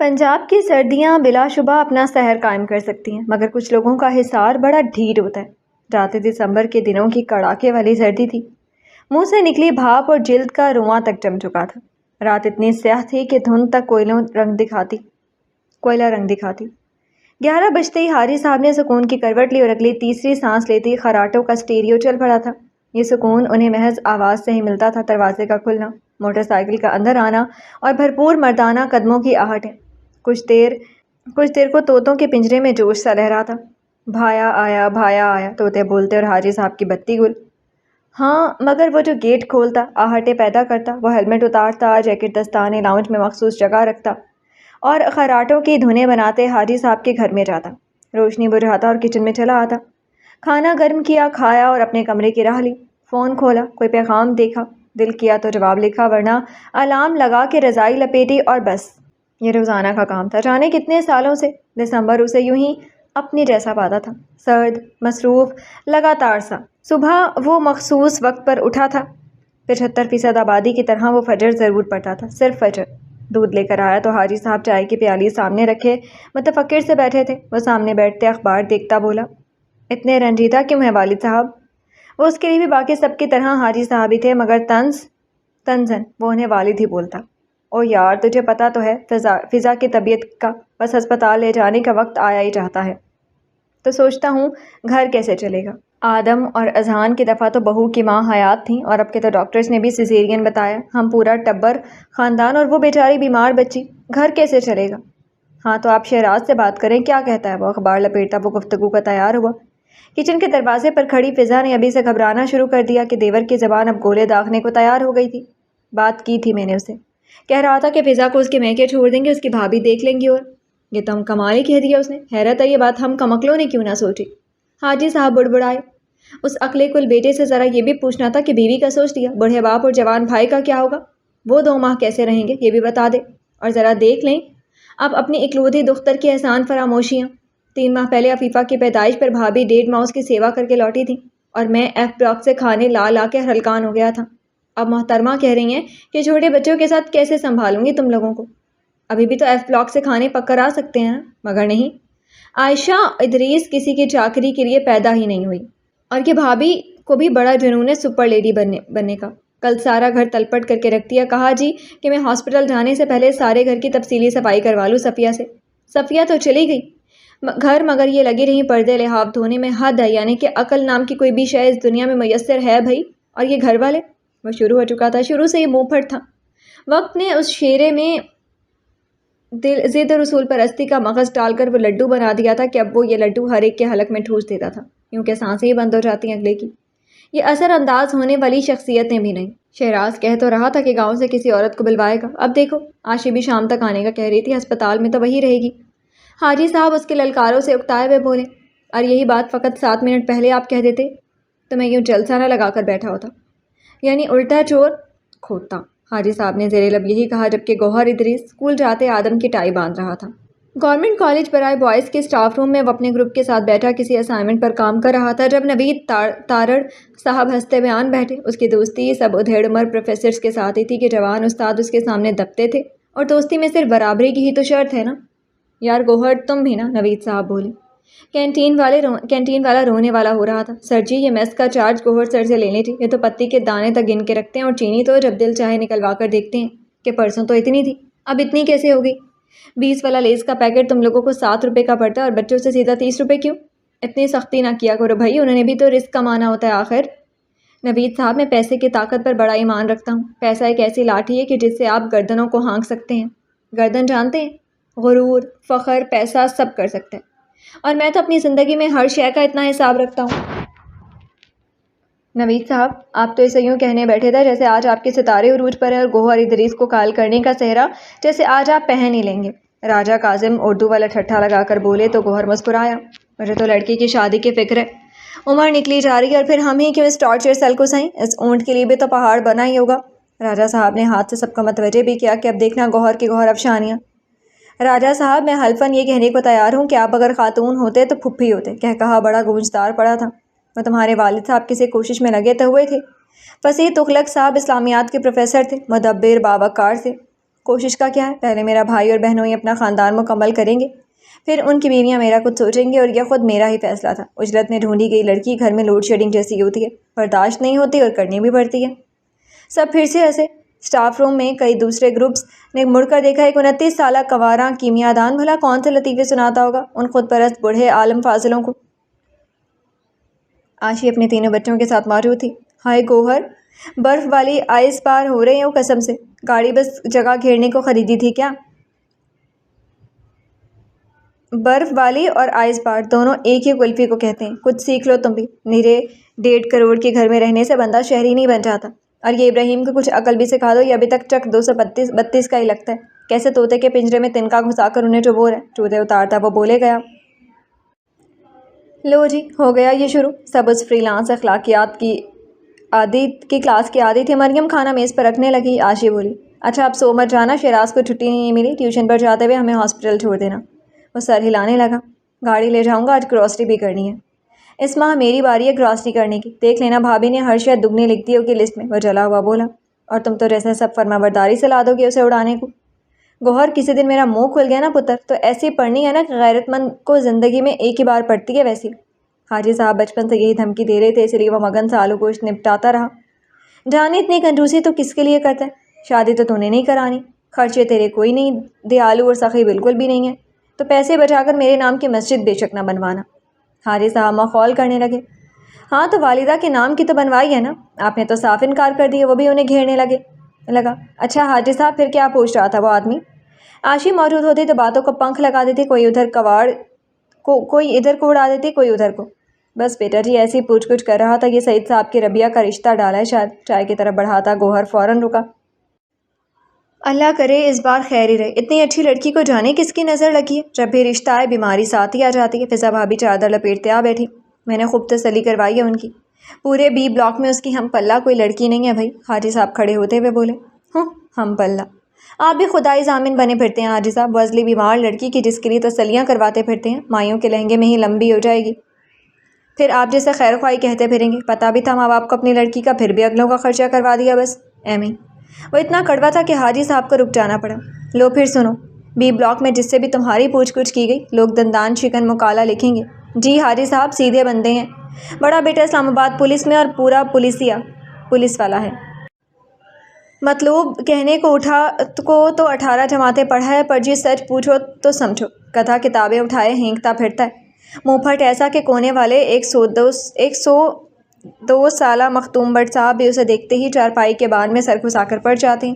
پنجاب کی سردیاں بلا شبہ اپنا سحر قائم کر سکتی ہیں، مگر کچھ لوگوں کا حصار بڑا ڈھیٹ ہوتا ہے۔ رات دسمبر کے دنوں کی کڑاکے والی سردی تھی، منہ سے نکلی بھاپ اور جلد کا رواں تک جم چکا تھا۔ رات اتنی سیاہ تھی کہ دھند تک کوئلہ رنگ دکھاتی۔ 11 بجتے ہی حاجی صاحب نے سکون کی کروٹ لی اور اگلی تیسری سانس لیتی خراٹوں کا اسٹیریو چل پڑا تھا۔ یہ سکون انہیں محض آواز سے ہی ملتا تھا، دروازے کا کھلنا، موٹر سائیکل کا اندر آنا اور بھرپور مردانہ قدموں کی آہٹیں۔ کچھ دیر کو طوطوں کے پنجرے میں جوش سا لہرا تھا۔ بھایا آیا، طوطے بولتے اور حاجی صاحب کی بتی گل۔ ہاں، مگر وہ جو گیٹ کھولتا، آہٹیں پیدا کرتا، وہ ہیلمٹ اتارتا، جیکٹ دستانے لاؤنج میں مخصوص جگہ رکھتا اور خراٹوں کی دھنیں بناتے حاجی صاحب کے گھر میں جاتا، روشنی بجھاتا اور کچن میں چلا آتا، کھانا گرم کیا، کھایا اور اپنے کمرے کی راہ لی۔ فون کھولا، کوئی پیغام دیکھا، دل کیا تو جواب لکھا، ورنہ الارم لگا کے رضائی لپیٹی اور بس۔ یہ روزانہ کا کام تھا۔ جانے کتنے سالوں سے دسمبر اسے یوں ہی اپنی جیسا پاتا تھا، سرد، مصروف، لگاتار سا۔ صبح وہ مخصوص وقت پر اٹھا تھا، 75% آبادی کی طرح وہ فجر ضرور پڑھتا تھا، صرف فجر۔ دودھ لے کر آیا تو حاجی صاحب چائے کی پیالی سامنے رکھے متفکر سے بیٹھے تھے۔ وہ سامنے بیٹھتے اخبار دیکھتا بولا، اتنے رنجیدہ کیوں ہیں والد صاحب؟ وہ اس کے لیے بھی باقی سب کی طرح حاجی صاحب ہی تھے، مگر طنزاً وہ انہیں والد ہی بولتا۔ او یار، تجھے پتہ تو ہے فضا کی طبیعت کا، بس ہسپتال لے جانے کا وقت آیا ہی چاہتا ہے، تو سوچتا ہوں گھر کیسے چلے گا۔ آدم اور اذہان کی دفعہ تو بہو کی ماں حیات تھیں، اور اب کے تو ڈاکٹرز نے بھی سیزیرین بتایا، ہم پورا ٹبر خاندان اور وہ بیچاری بیمار بچی، گھر کیسے چلے گا؟ ہاں تو آپ شہراز سے بات کریں، کیا کہتا ہے وہ؟ اخبار لپیٹتا وہ گفتگو کا تیار ہوا۔ کچن کے دروازے پر کھڑی فضا نے ابھی سے گھبرانا شروع کر دیا کہ دیور کی زبان اب گولے داغنے کو تیار ہو گئی تھی۔ بات کی تھی میں نے اسے، کہہ رہا تھا کہ فضا کو اس کے میکے چھوڑ دیں گے، اس کی بھابھی دیکھ لیں گی، اور یہ تو ہم کمال ہی کہہ دیا اس نے۔ حیرت ہے، یہ بات ہم کمکلوں نے کیوں نہ سوچی؟ حاجی صاحب بڑبڑائے، اس عقلے کل بیٹے سے ذرا یہ بھی پوچھنا تھا کہ بیوی کا سوچ لیا، بوڑھے باپ اور جوان بھائی کا کیا ہوگا؟ وہ 2 ماہ کیسے رہیں گے یہ بھی بتا دے، اور ذرا دیکھ لیں اب اپنی اکلوتی دختر کی احسان فراموشیاں۔ 3 ماہ پہلے عفیفہ کی پیدائش پر بھابھی 1.5 ماہ اس کی سیوا کر کے لوٹی تھی، اور میں ایف بلاک سے کھانے لا لا کے ہلکان ہو گیا تھا۔ اب محترمہ کہہ رہی ہیں کہ چھوٹے بچوں کے ساتھ کیسے سنبھالوں گی تم لوگوں کو؟ ابھی بھی تو ایف بلاک سے کھانے پک کر آ سکتے ہیں نا؟ مگر نہیں، عائشہ ادریس کسی کی چاکری کے لیے پیدا ہی نہیں ہوئی، اور کہ بھابھی کو بھی بڑا جنون ہے سپر لیڈی بننے کا۔ کل سارا گھر تلپٹ کر کے رکھ دیا، کہا جی کہ میں ہاسپٹل جانے سے پہلے سارے گھر کی تفصیلی صفائی کروا لوں صفیہ سے۔ صفیہ تو چلی گئی گھر، مگر یہ لگی رہی پردے لحاف دھونے میں۔ حد ہے، یعنی کہ عقل نام کی کوئی بھی شے اس دنیا میں میسر ہے بھائی؟ اور یہ گھر والے؟ وہ شروع ہو چکا تھا، شروع سے ہی منہ پھٹ تھا۔ وقت نے اس شیرے میں ضد رسول پرستی کا مغز ڈال کر وہ لڈو بنا دیا تھا کہ اب وہ یہ لڈو ہر ایک کے حلق میں ٹھوس دیتا تھا، کیونکہ سانسیں ہی بند ہو جاتی ہیں اگلے کی۔ یہ اثر انداز ہونے والی شخصیتیں بھی نہیں۔ شہراز کہہ تو رہا تھا کہ گاؤں سے کسی عورت کو بلوائے گا، اب دیکھو آشی بھی شام تک آنے کا کہہ رہی تھی، ہسپتال میں تو وہی رہے گی۔ حاجی صاحب اس کے للکاروں سے اکتائے ہوئے بولے، اور یہی بات فقط 7 منٹ پہلے آپ کہہ دیتے تو میں یوں جلسہ نہ لگا کر بیٹھا ہوتا، یعنی الٹا چور کھوتا۔ حاجی صاحب نے زیر لب یہی کہا جبکہ گوہر ادریس اسکول جاتے آدم کی ٹائی باندھ رہا تھا۔ گورنمنٹ کالج برائے بوائز کے اسٹاف روم میں وہ اپنے گروپ کے ساتھ بیٹھا کسی اسائنمنٹ پر کام کر رہا تھا جب نوید تارڑ صاحب ہنستے بیان بیٹھے۔ اس کی دوستی سب ادھیڑ عمر پروفیسرز کے ساتھ ہی تھی کہ جوان استاد اس کے سامنے دبتے تھے، اور دوستی میں صرف برابری کی ہی تو شرط ہے نا۔ یار گوہر تم بھی نا، نوید صاحب بولے۔ کینٹین والا رونے والا ہو رہا تھا۔ سر جی، یہ میس کا چارج گوہر سر سے لینی تھی، یہ تو پتی کے دانے تک گن کے رکھتے ہیں، اور چینی تو جب دل چاہے نکلوا کر دیکھتے ہیں کہ پرسوں تو اتنی تھی، اب اتنی کیسے ہو گئی؟ 20 والا لیس کا پیکٹ تم لوگوں کو 7 روپے کا پڑتا ہے، اور بچوں سے سیدھا 30 روپے کیوں؟ اتنی سختی نہ کیا کرو بھائی، انہوں نے بھی تو رزق کمانا ہوتا ہے آخر۔ نوید صاحب، میں پیسے کی طاقت پر بڑا ایمان رکھتا ہوں۔ پیسہ ایک ایسی لاٹھی ہے کہ جس سے آپ گردنوں کو ہانک سکتے ہیں۔ گردن جانتے ہیں؟ غرور، فخر، پیسہ سب کر سکتے ہیں، اور میں تو اپنی زندگی میں ہر شے کا اتنا حساب رکھتا ہوں۔ نوید صاحب، آپ تو اسے یوں کہنے بیٹھے تھے جیسے آج آپ کے ستارے عروج پر ہیں، اور گوہر ادریس کو قائل کرنے کا سہرا جیسے آج آپ پہن ہی لیں گے۔ راجہ کاظم اردو والا ٹھٹھا لگا کر بولے تو گوہر مسکرایا، مجھے تو لڑکی کی شادی کی فکر ہے، عمر نکلی جا رہی ہے، اور پھر ہم ہی کیوں اس ٹارچر سیل کو سہیں؟ اس اونٹ کے لیے بھی تو پہاڑ بنا ہی ہوگا۔ راجہ صاحب نے ہاتھ سے سب کو متوجہ بھی کیا کہ اب دیکھنا گوہر کی گوہر افشانیاں۔ راجہ صاحب، میں حلفاً یہ کہنے کو تیار ہوں کہ آپ اگر خاتون ہوتے تو پھپھی ہوتے۔ کہہ کہا بڑا گونجدار پڑا تھا۔ وہ تمہارے والد صاحب کسی کوشش میں لگے تو ہوئے تھے۔ فصیح تغلق صاحب اسلامیات کے پروفیسر تھے، مدبر، باوقار سے، کوشش کا کیا ہے، پہلے میرا بھائی اور بہنوں ہی اپنا خاندان مکمل کریں گے، پھر ان کی بیویاں میرا کچھ سوچیں گے، اور یہ خود میرا ہی فیصلہ تھا۔ اجرت میں ڈھونڈی گئی لڑکی گھر میں لوڈ شیڈنگ جیسی ہوتی ہے، برداشت نہیں ہوتی اور کرنی بھی پڑتی ہے۔ سب پھر سے ہنسے۔ اسٹاف روم میں کئی دوسرے گروپس نے مڑ کر دیکھا، ایک 29 سالہ کنواراں کیمیا دان بھلا کون سے لطیفے سناتا ہوگا ان خود پرست بوڑھے عالم فاضلوں کو۔ آشی اپنے تینوں بچوں کے ساتھ موجود تھی۔ ہائے گوہر، برف والی آئس بار ہو رہے ہو قسم سے، گاڑی بس جگہ گھیرنے کو خریدی تھی کیا؟ برف والی اور آئس بار دونوں ایک ہی کلفی کو کہتے ہیں، کچھ سیکھ لو تم بھی۔ نرے 1.5 کروڑ کے گھر میں رہنے سے بندہ شہری نہیں بن جاتا۔ اور یہ ابراہیم کو کچھ عقل بھی سکھا دو، یہ ابھی تک چک 232 کا ہی لگتا ہے۔ کیسے طوطے کے پنجرے میں تنکا گھسا کر انہیں ڈبو رہا ہے۔ چوتے اتارتا وہ بولے گیا۔ لو جی، ہو گیا یہ شروع۔ سب اس فری لانس اخلاقیات کی کلاس کی عادی تھی۔ مریم کھانا میز پر رکھنے لگی۔ آشی بولی، اچھا اب سو مت جانا، شیراز کو چھٹی نہیں ملی، ٹیوشن پر جاتے ہوئے ہمیں ہاسپٹل چھوڑ دینا۔ وہ سر ہلانے لگا۔ گاڑی لے جاؤں گا، آج گروسری بھی کرنی ہے۔ اس ماہ میری باری ہے گروسری کرنے کی، دیکھ لینا بھابھی نے ہر شے دگنی لکھ دی ہوگی لسٹ میں، وہ جلا ہوا بولا۔ اور تم تو جیسے سب فرما برداری سے لا دو گے اسے اڑانے کو۔ گوہر، کسی دن میرا منہ کھل گیا نا پتر، تو ایسی پڑھنی ہے نا کہ غیرت مند کو زندگی میں ایک ہی بار پڑتی ہے ویسی۔ حاجی صاحب بچپن سے یہی دھمکی دے رہے تھے، اس لیے وہ مگن سے آلو گوشت نپٹاتا رہا۔ جانی اتنی کنجوسی تو کس کے لیے کرتا ہے؟ شادی تو نے نہیں کرانی، خرچے تیرے کوئی نہیں، دیالو اور سخی بالکل بھی نہیں ہے، تو پیسے بچا کر میرے نام کی مسجد بے شک نہ بنوانا۔ حاجی صاحب مخول کرنے لگے۔ ہاں تو والدہ کے نام کی تو بنوائی ہے نا، آپ نے تو صاف انکار کر دیا۔ وہ بھی انہیں گھیرنے لگا۔ اچھا حاجی صاحب، پھر کیا پوچھ رہا تھا وہ آدمی؟ آشی موجود ہوتی تو باتوں کو پنکھ لگا دیتی، کوئی ادھر کو اڑا دیتی، کوئی ادھر کو۔ بس بیٹا جی ایسی پوچھ گچھ کر رہا تھا، یہ سعید صاحب کے ربیہ کا رشتہ ڈالا ہے شاید۔ چائے کی طرف بڑھاتا گوہر فوراً رکا۔ اللہ کرے اس بار خیر ہی رہے، اتنی اچھی لڑکی کو جانے کس کی نظر لگی ہے، جب بھی رشتہ آئے بیماری ساتھ ہی آ جاتی ہے۔ فضا بھابھی چادر لپیٹتے آ بیٹھی۔ میں نے خوب تسلی کروائی ہے ان کی، پورے بی بلاک میں اس کی ہم پلہ کوئی لڑکی نہیں ہے بھائی۔ حاجی صاحب کھڑے ہوتے ہوئے بولے۔ ہم پلہ؟ آپ بھی خدائی ضامن بنے پھرتے ہیں حاجی صاحب، وزلی بیمار لڑکی کی جس کے لیے تسلیاں کرواتے پھرتے ہیں، مائیوں کے لہنگے میں ہی لمبی ہو جائے گی، پھر آپ جیسے خیر خواہی کہتے پھریں گے۔ پتہ بھی تھا ماں باپ کو اپنی لڑکی کا، پھر بھی اگلوں کا خرچہ کروا دیا بس ایویں۔ وہ اتنا کڑوا تھا کہ حاجی صاحب کو رک جانا پڑا۔ لو پھر سنو، بی بلاک میں جس سے بھی تمہاری پوچھ گچھ کی گئی، لوگ دندان شکن مکالا لکھیں گے۔ جی حاجی صاحب سیدھے بندے ہیں، بڑا بیٹا اسلام آباد پولیس میں اور پورا پولیس والا ہے۔ مطلوب کہنے کو تو 18 جماعتیں پڑھا ہے، پر جی سچ پوچھو تو سمجھو گدھا کتابیں اٹھائے ہینکتا پھرتا ہے، منہ پھٹ ایسا کہ کونے والے 102 سالہ مختوم بٹ صاحب بھی اسے دیکھتے ہی چارپائی کے بان میں سر گھسا کر پڑ جاتے ہیں۔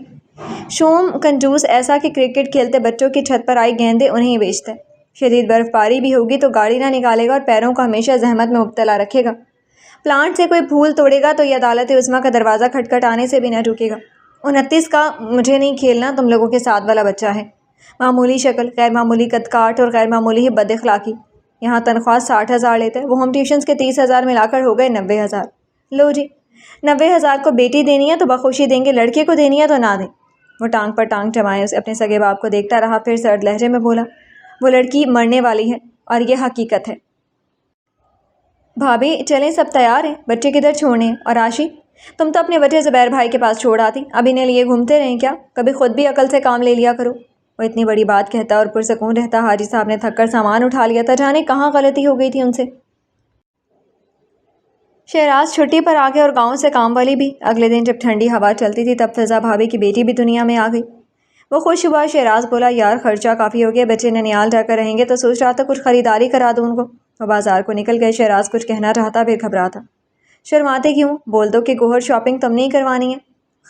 شوم کنجوس ایسا کہ کرکٹ کھیلتے بچوں کی چھت پر آئی گیندیں انہیں ہی بیچتا ہے۔ شدید برف باری بھی ہوگی تو گاڑی نہ نکالے گا اور پیروں کو ہمیشہ زحمت میں مبتلا رکھے گا۔ پلانٹ سے کوئی پھول توڑے گا تو یہ عدالت عظمیٰ کا دروازہ کھٹکھٹانے سے بھی نہ چوکے گا۔ 29 کا مجھے نہیں کھیلنا، تم لوگوں کے ساتھ والا بچہ ہے، معمولی شکل، غیر معمولی قد کاٹ اور غیر معمولی ہی بد اخلاقی۔ یہاں تنخواہ 60,000 لیتا ہے، وہ ہوم ٹیوشنز کے 30,000 ملا کر ہو گئے 90,000۔ لو جی، 90,000 کو بیٹی دینی ہے تو بخوشی دیں گے، لڑکے کو دینی ہے تو نہ دیں۔ وہ ٹانگ پر ٹانگ جمائے اپنے سگے باپ کو دیکھتا رہا، پھر سرد لہجے میں بولا، وہ لڑکی مرنے والی ہے اور یہ حقیقت ہے۔ بھابھی چلیں، سب تیار ہیں، بچے کدھر چھوڑنے ہیں؟ اور آشی، تم تو اپنے بچے زبیر بھائی کے پاس چھوڑ آتی، اب انہیں لیے گھومتے رہیں کیا؟ کبھی خود بھی عقل سے کام لے لیا کرو۔ وہ اتنی بڑی بات کہتا اور پرسکون رہتا، حاجی صاحب نے تھک کر سامان اٹھا لیا تھا، جانے کہاں غلطی ہو گئی تھی ان سے۔ شہراز چھٹی پر آ گئے اور گاؤں سے کام والی بھی۔ اگلے دن جب ٹھنڈی ہوا چلتی تھی تب فضا بھابھی کی بیٹی بھی دنیا میں آ گئی۔ وہ خوش ہوا۔ شہراز بولا، یار خرچہ کافی ہو گیا، بچے ننیال جا کر رہیں گے تو سوچ رہا تھا کچھ خریداری کرا دوں ان کو۔ وہ بازار کو نکل گئے۔ شہراز کچھ کہنا چاہتا پھر گھبراتا۔ شرماتے کیوں؟ بول دو کہ گوہر شاپنگ تم نہیں کروانی ہے،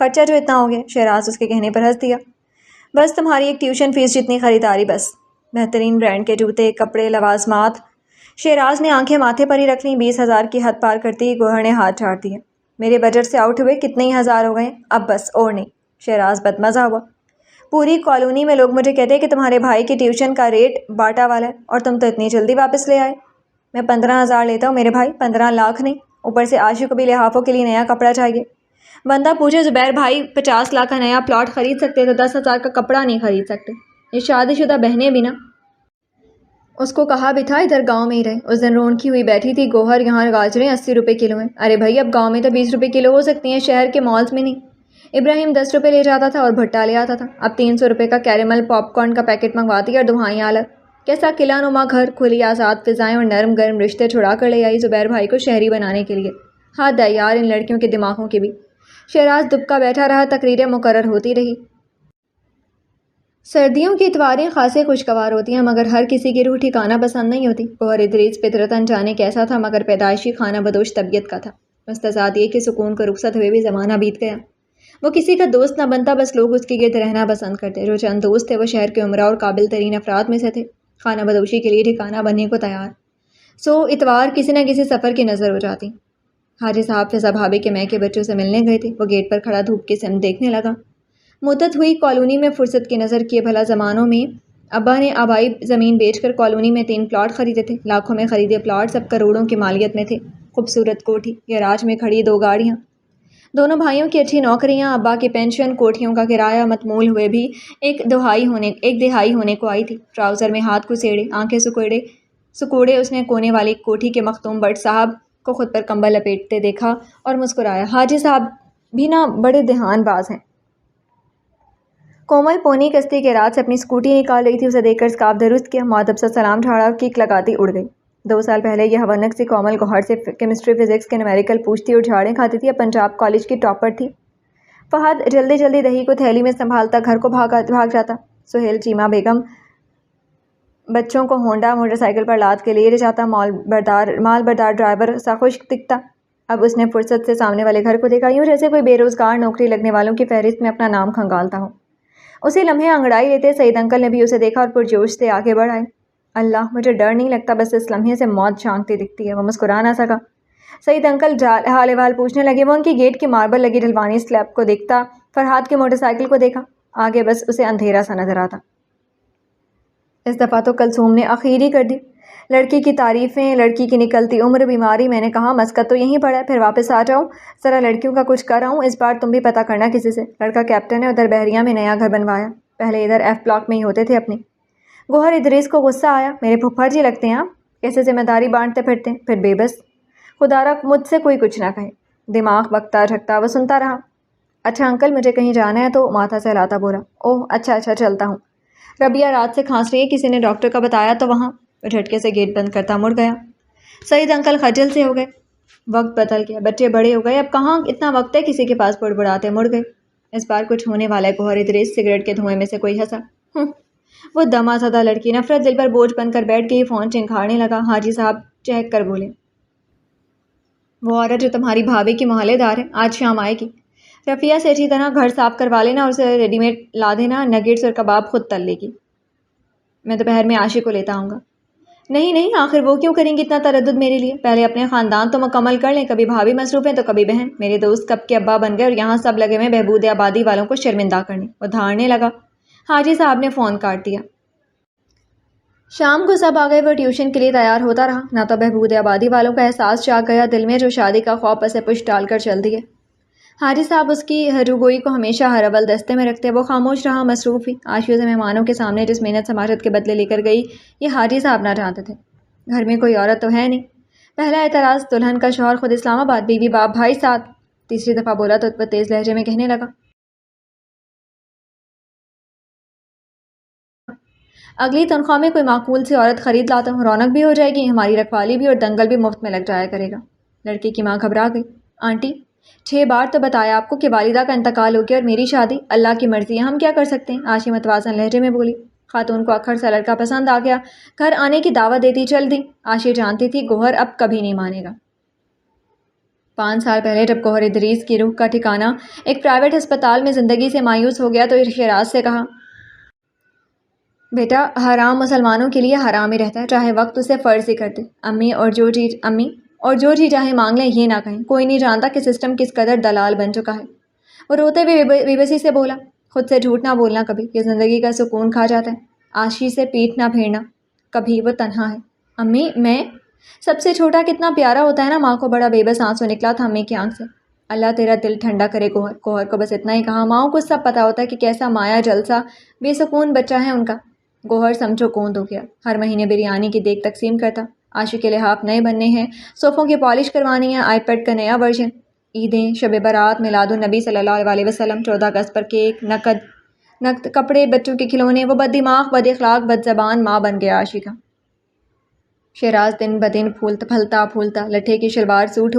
خرچہ جو اتنا ہو گیا۔ شہراز اس کے کہنے پر ہنس دیا۔ بس تمہاری ایک ٹیوشن فیس جتنی خریداری بس، بہترین برانڈ کے جوتے، کپڑے، لوازمات۔ شہراز نے آنکھیں ماتھے پر ہی رکھ لیں۔ 20,000 کی حد پار کرتی ہی گوہر نے ہاتھ جھاڑ دیا۔ میرے بجٹ سے آؤٹ ہوئے کتنے ہی ہزار ہو گئے، اب بس اور نہیں۔ شہراز بدمزہ ہوا۔ پوری کالونی میں لوگ مجھے کہتے ہیں کہ تمہارے بھائی کی ٹیوشن کا ریٹ باٹا والا ہے، اور تم تو اتنی جلدی واپس لے آئے۔ میں 15,000 لیتا ہوں میرے بھائی، 15 لاکھ نہیں، اوپر سے عاشق کو بھی لحافوں کے لیے نیا کپڑا چاہیے۔ بندہ پوچھے، زبیر بھائی 50 لاکھ کا نیا پلاٹ خرید سکتے تو 10,000 کا کپڑا نہیں خرید سکتے؟ یہ شادی شدہ بہنیں بھی نا۔ اس کو کہا بھی تھا ادھر گاؤں میں ہی رہے۔ اس دن رونقی ہوئی بیٹھی تھی، گوہر یہاں گاجریں 80 روپے کلو ہیں۔ ارے بھائی اب گاؤں میں تو 20 روپے کلو ہو سکتی ہیں، شہر کے مالز میں نہیں۔ ابراہیم 10 روپے لے جاتا تھا اور بھٹا لے آتا تھا۔ اب 300 روپے کا کیرمل پاپ کارن کا پیکٹ منگواتی اور دعائیں الگ۔ کیسا قلعہ نما گھر، کھلی آزاد فضائیں اور نرم گرم رشتے چھڑا کر لے آئی زبیر بھائی کو شہری بنانے کے لیے۔ ہاتھ دے یار ان لڑکیوں کے دماغوں کے بھی۔ شہراز دبکا بیٹھا رہا، تقریریں مقرر ہوتی رہی۔ سردیوں کی اتواریں خاصے خوشگوار ہوتی ہیں مگر ہر کسی کی روح ٹھکانہ پسند نہیں ہوتی۔ گوہر ادریس فطرتاً جانے کیسا تھا مگر پیدائشی خانہ بدوش طبیعت کا تھا۔ مستضاد یہ کہ سکون کو رخصت ہوئے بھی زمانہ بیت گیا۔ وہ کسی کا دوست نہ بنتا، بس لوگ اس کے گرد رہنا پسند کرتے۔ جو چند دوست تھے وہ شہر کے عمرہ اور قابل ترین افراد میں سے تھے، خانہ بدوشی کے لیے ٹھکانہ بننے کو تیار۔ سو اتوار کسی نہ کسی سفر کی نظر ہو جاتی۔ حاجی صاحب فضا بھابھی کے مے کے بچوں سے ملنے گئے تھے۔ وہ گیٹ پر کھڑا دھوپ کی سمت دیکھنے لگا۔ مدت ہوئی کالونی میں فرصت کی نظر کیے بھلا زمانوں میں ابا نے آبائی زمین بیچ کر کالونی میں 3 پلاٹ خریدے تھے۔ لاکھوں میں خریدے پلاٹ سب کروڑوں کی مالیت میں تھے۔ خوبصورت کوٹھی، گیراج میں کھڑی 2 گاڑیاں، دونوں بھائیوں کی اچھی نوکریاں، ابا کی پینشن، کوٹھیوں کا کرایہ متمول ہوئے بھی ایک دہائی ہونے کو آئی تھی۔ ٹراؤزر میں ہاتھ کھسیڑے، آنکھیں سکوڑے اس نے کونے والی کوٹھی کے مختوم بٹ صاحب کو خود پر کمبل لپیٹتے دیکھا اور مسکرایا۔ حاجی صاحب بھی نہ بڑے دھیان باز ہیں۔ کومل پونی کشتی کے رات سے اپنی اسکوٹی نکال رہی تھی، اسے دیکھ کر اسکارف درست کیا، مؤدب سا سلام جھاڑا اور کک لگاتی اڑ گئی۔ 2 سال پہلے یہ حونک سی کومل گوہر سے کیمسٹری فزکس کے نیومیریکل پوچھتی اور جھاڑیں کھاتی تھی۔ اب پنجاب کالج کی ٹاپر تھی۔ فہد جلدی دہی کو تھیلی میں سنبھالتا گھر کو بھاگ جاتا۔ سہیل چیمہ بیگم بچوں کو ہونڈا موٹر سائیکل پر لاد کے لے جاتا۔ مال بردار ڈرائیور سا خوش دکھتا۔ اب اس نے فرصت سے سامنے والے گھر کو دیکھا، یوں جیسے کوئی بے روزگار نوکری لگنے والوں کی فہرست میں اپنا نام کھنگالتا ہو۔ اسی لمحے انگڑائی لیتے سعید انکل نے بھی اسے دیکھا اور پرجوش سے آگے بڑھ آئے۔ اللہ، مجھے ڈر نہیں لگتا، بس اس لمحے سے موت جھانکتی دکھتی ہے۔ وہ مسکرا نہ سکا۔ سعید انکل حال احوال پوچھنے لگے۔ وہ ان کی گیٹ کی ماربل لگی ڈھلوانی سلیب کو دیکھتا، فرحاد کی موٹر سائیکل کو دیکھا، آگے بس اسے اندھیرا سا نظر آتا۔ اس دفعہ تو کلثوم نے آخیر ہی کر دی۔ لڑکی کی تعریفیں، لڑکی کی نکلتی عمر، بیماری۔ میں نے کہا مسکت تو یہیں پڑا ہے، پھر واپس آ جاؤ، ذرا لڑکیوں کا کچھ کر آؤں۔ اس بار تم بھی پتہ کرنا کسی سے۔ لڑکا کیپٹن ہے، ادھر بحریہ میں نیا گھر بنوایا، پہلے ادھر ایف بلاک میں ہی ہوتے تھے اپنے۔ گوہر ادریس کو غصہ آیا۔ میرے پھپھر جی لگتے ہیں آپ، کیسے ذمہ داری بانٹتے پھرتے ہیں، پھر بے بس۔ خدا را مجھ سے کوئی کچھ نہ کہے۔ دماغ بکتا جھکتا وہ سنتا رہا۔ اچھا انکل مجھے کہیں جانا ہے تو ماتھا سہلاتا بولا۔ اوہ اچھا چلتا ہوں۔ ربیہ رات سے کھانس رہی ہے، کسی نے ڈاکٹر کا بتایا تو وہاں؟ وہ جھٹکے سے گیٹ بند کرتا مڑ گیا۔ سعید انکل خجل سے ہو گئے۔ وقت بدل گیا، بچے بڑے ہو گئے، اب کہاں اتنا وقت ہے کسی کے پاس، بڑبڑاتے مڑ گئے۔ اس بار کچھ ہونے والا ہے۔ گوہر ادریس سگریٹ کے دھوئیں میں سے کوئی ہنسا۔ وہ دما زدہ لڑکی نفرت دل پر بوجھ بن کر بیٹھ گئی، فون چنکھاڑنے لگا۔ حاجی صاحب چہک کر بولے، وہ عورت جو تمہاری بھابھی کی محلے دار ہے آج شام آئے گی، رفیہ سے اچھی طرح گھر صاف کروا لینا اور اسے ریڈی میڈ لا دینا، نگیٹس اور کباب خود تل لے گی، میں دوپہر میں عاشق کو لیتا آؤں گا۔ نہیں آخر وہ کیوں کریں گی اتنا تردد میرے لیے، پہلے اپنے خاندان تو مکمل کر لیں، کبھی بھابھی مصروف ہیں تو کبھی بہن، میرے دوست کب کے ابا بن گئے اور یہاں سب لگے ہوئے بہبود آبادی والوں کو شرمندہ کرنے۔ وہ دھاڑنے لگا۔ حاجی صاحب نے فون کاٹ دیا۔ شام کو سب آ گئے۔ وہ ٹیوشن کے لیے تیار ہوتا رہا، نہ تو بہبود آبادی والوں کا احساس جاگ گیا دل میں جو شادی کا خوف پسے پش ڈال کر چل دیے۔ حاجی صاحب اس کی روگوئی کو ہمیشہ ہر اول دستے میں رکھتے۔ وہ خاموش رہا، مصروف ہی۔ عاشقوں سے مہمانوں کے سامنے جس محنت سماجت کے بدلے لے کر گئی یہ حاجی صاحب نہ جانتے تھے۔ گھر میں کوئی عورت تو ہے نہیں۔ پہلا اعتراض، دلہن کا شوہر خود اسلام آباد، بیوی باپ بھائی ساتھ۔ تیسری دفعہ بولا تو وہ تیز لہجے میں کہنے لگا، اگلی تنخواہ میں کوئی معقول سی عورت خرید لاتا ہوں، رونق بھی ہو جائے گی، ہماری رکھوالی بھی، اور دنگل بھی مفت میں لگ جایا کرے گا۔ لڑکی کی ماں گھبرا گئی۔ آنٹی 6 بار تو بتایا آپ کو کہ والدہ کا انتقال ہو گیا اور میری شادی اللہ کی مرضی ہے، ہم کیا کر سکتے ہیں؟ عاشی متوازن لہجے میں بولی۔ خاتون کو اکھڑ سا لڑکا پسند آ گیا، گھر آنے کی دعوت دیتی چل دی۔ عاشی جانتی تھی گوہر اب کبھی نہیں مانے گا۔ 5 سال پہلے جب گوہر ادریس کی روح کا ٹھکانہ ایک پرائیویٹ ہسپتال میں زندگی سے مایوس ہو گیا تو شیراز سے کہا، بیٹا حرام مسلمانوں کے لیے حرام ہی رہتا ہے، چاہے وقت اسے فرض ہی کر دے۔ امی اور جو جی چاہے مانگ لیں، یہ نہ کہیں، کوئی نہیں جانتا کہ سسٹم کس قدر دلال بن چکا ہے۔ وہ روتے ہوئے بے بسی سے بولا، خود سے جھوٹ نہ بولنا کبھی، یہ زندگی کا سکون کھا جاتا ہے۔ عاشی سے پیٹ نہ پھیرنا کبھی، وہ تنہا ہے۔ امی میں سب سے چھوٹا کتنا پیارا ہوتا ہے نا۔ ماں کو بڑا بے بس آنسو نکلا تھا امی کی آنکھ سے۔ اللہ تیرا دل ٹھنڈا کرے گوہر کو بس اتنا ہی کہا۔ ماؤں کو سب پتا ہوتا ہے کہ کیسا مایا جلسہ بے سکون بچہ ہے ان کا۔ گوہر سمجھو کوند ہو گیا، ہر مہینے بریانی کی دیگ تقسیم کرتا۔ عاشق کے لحاف نئے بننے ہیں، صوفوں کی پالش کروانی ہے، آئی پیڈ کا نیا ورژن، عیدیں، شب برات، میلاد النبی صلی اللہ علیہ وسلم، 14 اگست پر کیک، نقد کپڑے، بچوں کے کھلونے، وہ بد دماغ، بد اخلاق، بد زبان ماں بن گیا عاشقہ۔ شیراز دن بدن پھولتا لٹھے کی شلوار سوٹ،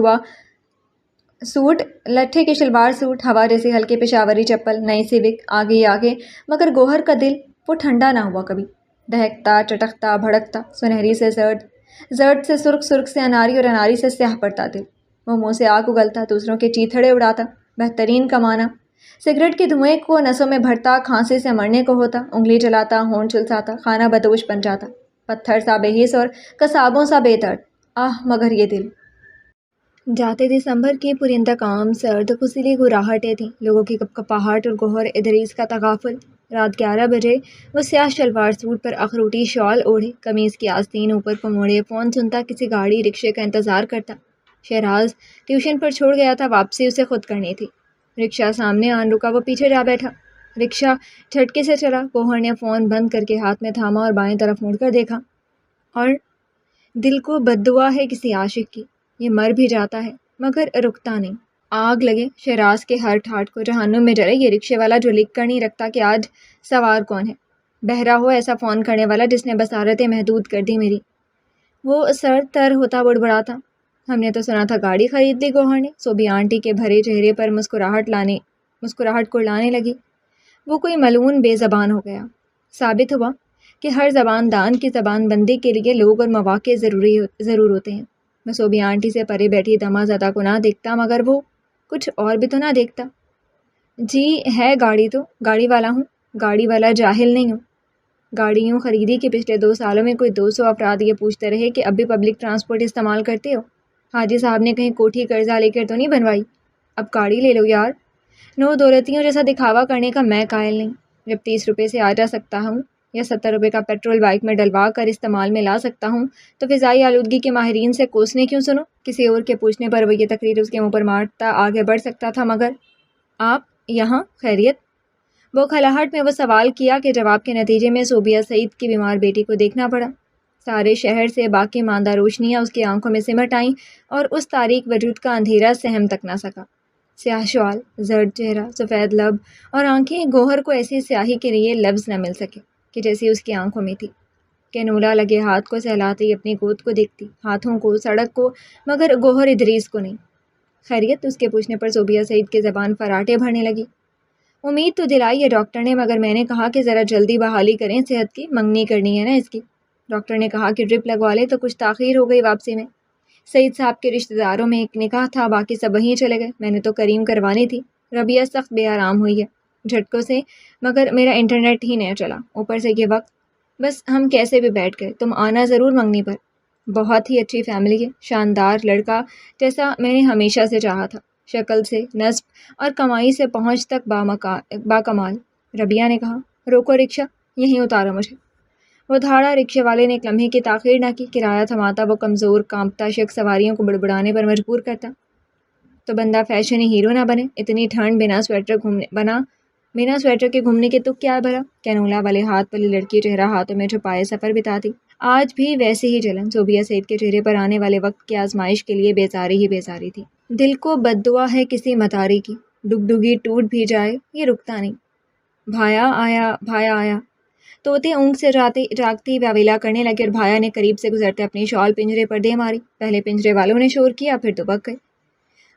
ہوا جیسی ہلکی پشاوری چپل، نئی سیوک، آگے مگر گوہر کا دل وہ ٹھنڈا نہ ہوا کبھی، دہکتا، چٹکتا، بھڑکتا، سنہری سے زرد سے سرخ، سرخ سے اناری اور اناری سے سیاہ پڑتا دل، وہ منہ سے آگ اگلتا، دوسروں کے چیتھڑے اڑاتا، بہترین کمانا، سگریٹ کے دھوئیں کو نسوں میں بھرتا، کھانسی سے مرنے کو ہوتا، انگلی چلاتا، ہونٹ چلساتا، کھانا بدوش بن جاتا، پتھر سا بے حس اور قصابوں سا بے درد، مگر یہ دل۔ جاتے دسمبر کی پرانتقام سرد پسیلی گراہٹیں تھیں، لوگوں کی کپکپاہٹ اور گوہر ادریس کا تغافل۔ رات 11 بجے وہ سیاہ شلوار سوٹ پر اخروٹی شال اوڑھے، قمیص کی آستین اوپر کو موڑے، فون سنتا، کسی گاڑی رکشے کا انتظار کرتا۔ شیراز ٹیوشن پر چھوڑ گیا تھا، واپسی اسے خود کرنی تھی۔ رکشہ سامنے آن رکا، وہ پیچھے جا بیٹھا۔ رکشہ جھٹکے سے چلا، گوہر نے فون بند کر کے ہاتھ میں تھاما اور بائیں طرف مڑ کر دیکھا، اور دل کو بد دعا ہے کسی عاشق کی، یہ مر بھی جاتا ہے مگر رکتا نہیں۔ آگ لگے شیراز کے ہر ٹھاٹھ کو، جہنم میں جلے یہ رکشے والا جو لکھ کر نہیں رکھتا کہ آج سوار کون ہے، بہرا ہو ایسا فون کرنے والا جس نے بصارتیں محدود کر دی میری۔ وہ سر تر ہوتا بڑبڑاتا، ہم نے تو سنا تھا گاڑی خرید لی گوہر نے۔ صوبی آنٹی کے بھرے چہرے پر مسکراہٹ کڑلانے لگی۔ وہ کوئی ملعون بے زبان ہو گیا۔ ثابت ہوا کہ ہر زبان دان کی زبان بندی کے لیے لوگ اور مواقع ضرور ہوتے ہیں۔ میں صوبی آنٹی سے پرے بیٹھی دما زدہ کو نہ دیکھتا، مگر وہ کچھ اور بھی تو نہ دیکھتا۔ جی ہے گاڑی، تو گاڑی والا ہوں، گاڑی والا جاہل نہیں ہوں۔ گاڑی یوں خریدی کہ پچھلے 2 سالوں میں کوئی 200 افراد یہ پوچھتے رہے کہ اب بھی پبلک ٹرانسپورٹ استعمال کرتے ہو؟ حاجی صاحب نے کہیں کوٹھی قرضہ لے کر تو نہیں بنوائی؟ اب گاڑی لے لو یار۔ نو دولتیوں جیسا دکھاوا کرنے کا میں قائل نہیں۔ جب 30 روپے سے آ جا سکتا ہوں یا 70 روپے کا پیٹرول بائک میں ڈلوا کر استعمال میں لا سکتا ہوں تو فضائی آلودگی کے ماہرین سے کوسنے کیوں سنو؟ کسی اور کے پوچھنے پر وہ یہ تقریر اس کے منہ پر مارتا آگے بڑھ سکتا تھا، مگر آپ یہاں خیریت؟ وہ کھلاہٹ میں وہ سوال کیا کہ جواب کے نتیجے میں صوبیہ سعید کی بیمار بیٹی کو دیکھنا پڑا۔ سارے شہر سے باقی ماندہ روشنیاں اس کی آنکھوں میں سمٹ آئیں اور اس تاریک وجود کا اندھیرا سہم تک نہ سکا۔ سیاہ شال، زرد چہرہ، سفید لب اور آنکھیں، گوہر کو ایسی سیاہی کے لیے لفظ نہ مل سکے کہ جیسی اس کی آنکھوں میں تھی۔ کینولا لگے ہاتھ کو سہلاتی اپنی گود کو دیکھتی، ہاتھوں کو، سڑک کو، مگر گوہر ادریس کو نہیں۔ خیریت؟ اس کے پوچھنے پر صوبیہ سعید کی زبان فراٹے بھرنے لگی۔ امید تو دلائی ہے ڈاکٹر نے، مگر میں نے کہا کہ ذرا جلدی بحالی کریں صحت کی، منگنی کرنی ہے نا اس کی۔ ڈاکٹر نے کہا کہ ڈرپ لگوا لے، تو کچھ تاخیر ہو گئی واپسی میں۔ سعید صاحب کے رشتہ داروں میں ایک نکاح تھا، باقی سب وہیں چلے گئے، میں نے تو کریم کروانی تھی۔ ربیہ سخت بے آرام ہوئی ہے جھٹکوں سے، مگر میرا انٹرنیٹ ہی نہیں چلا، اوپر سے یہ وقت، بس ہم کیسے بھی بیٹھ گئے۔ تم آنا ضرور منگنی پر۔ بہت ہی اچھی فیملی ہے، شاندار لڑکا جیسا میں نے ہمیشہ سے چاہا تھا، شکل سے، نسب اور کمائی سے پہنچ تک باکمال۔ ربیہ نے کہا، روکو رکشہ، یہیں اتارو مجھے۔ وہ دھاڑا، رکشے والے نے ایک لمحے کی تاخیر نہ کی، کرایہ تھماتا وہ کمزور کانپتا شخص سواریوں کو بڑبڑانے پر مجبور کرتا۔ تو بندہ فیشنی ہیرو نہ بنے، اتنی ٹھنڈ بنا سویٹر کے گھومنے کے تک کیا بھلا؟ کینولا والے ہاتھ والی لڑکی چہرہ ہاتھوں میں چھپائے سفر بتاتی۔ آج بھی ویسے ہی جلن صوبیہ سعید کے چہرے پر آنے والے وقت کی آزمائش کے لیے بیزاری ہی بیزاری تھی۔ دل کو بد دعا ہے کسی متاری کی، ڈگڈگی ٹوٹ بھی جائے یہ رکتا نہیں۔ بھایا آیا۔ طوطے اونگ سے جاگتی واویلا کرنے لگے اور بھایا نے قریب سے گزرتے اپنی شال پنجرے پر دے ماری۔ پہلے پنجرے والوں نے شور کیا، پھر دبک گئے۔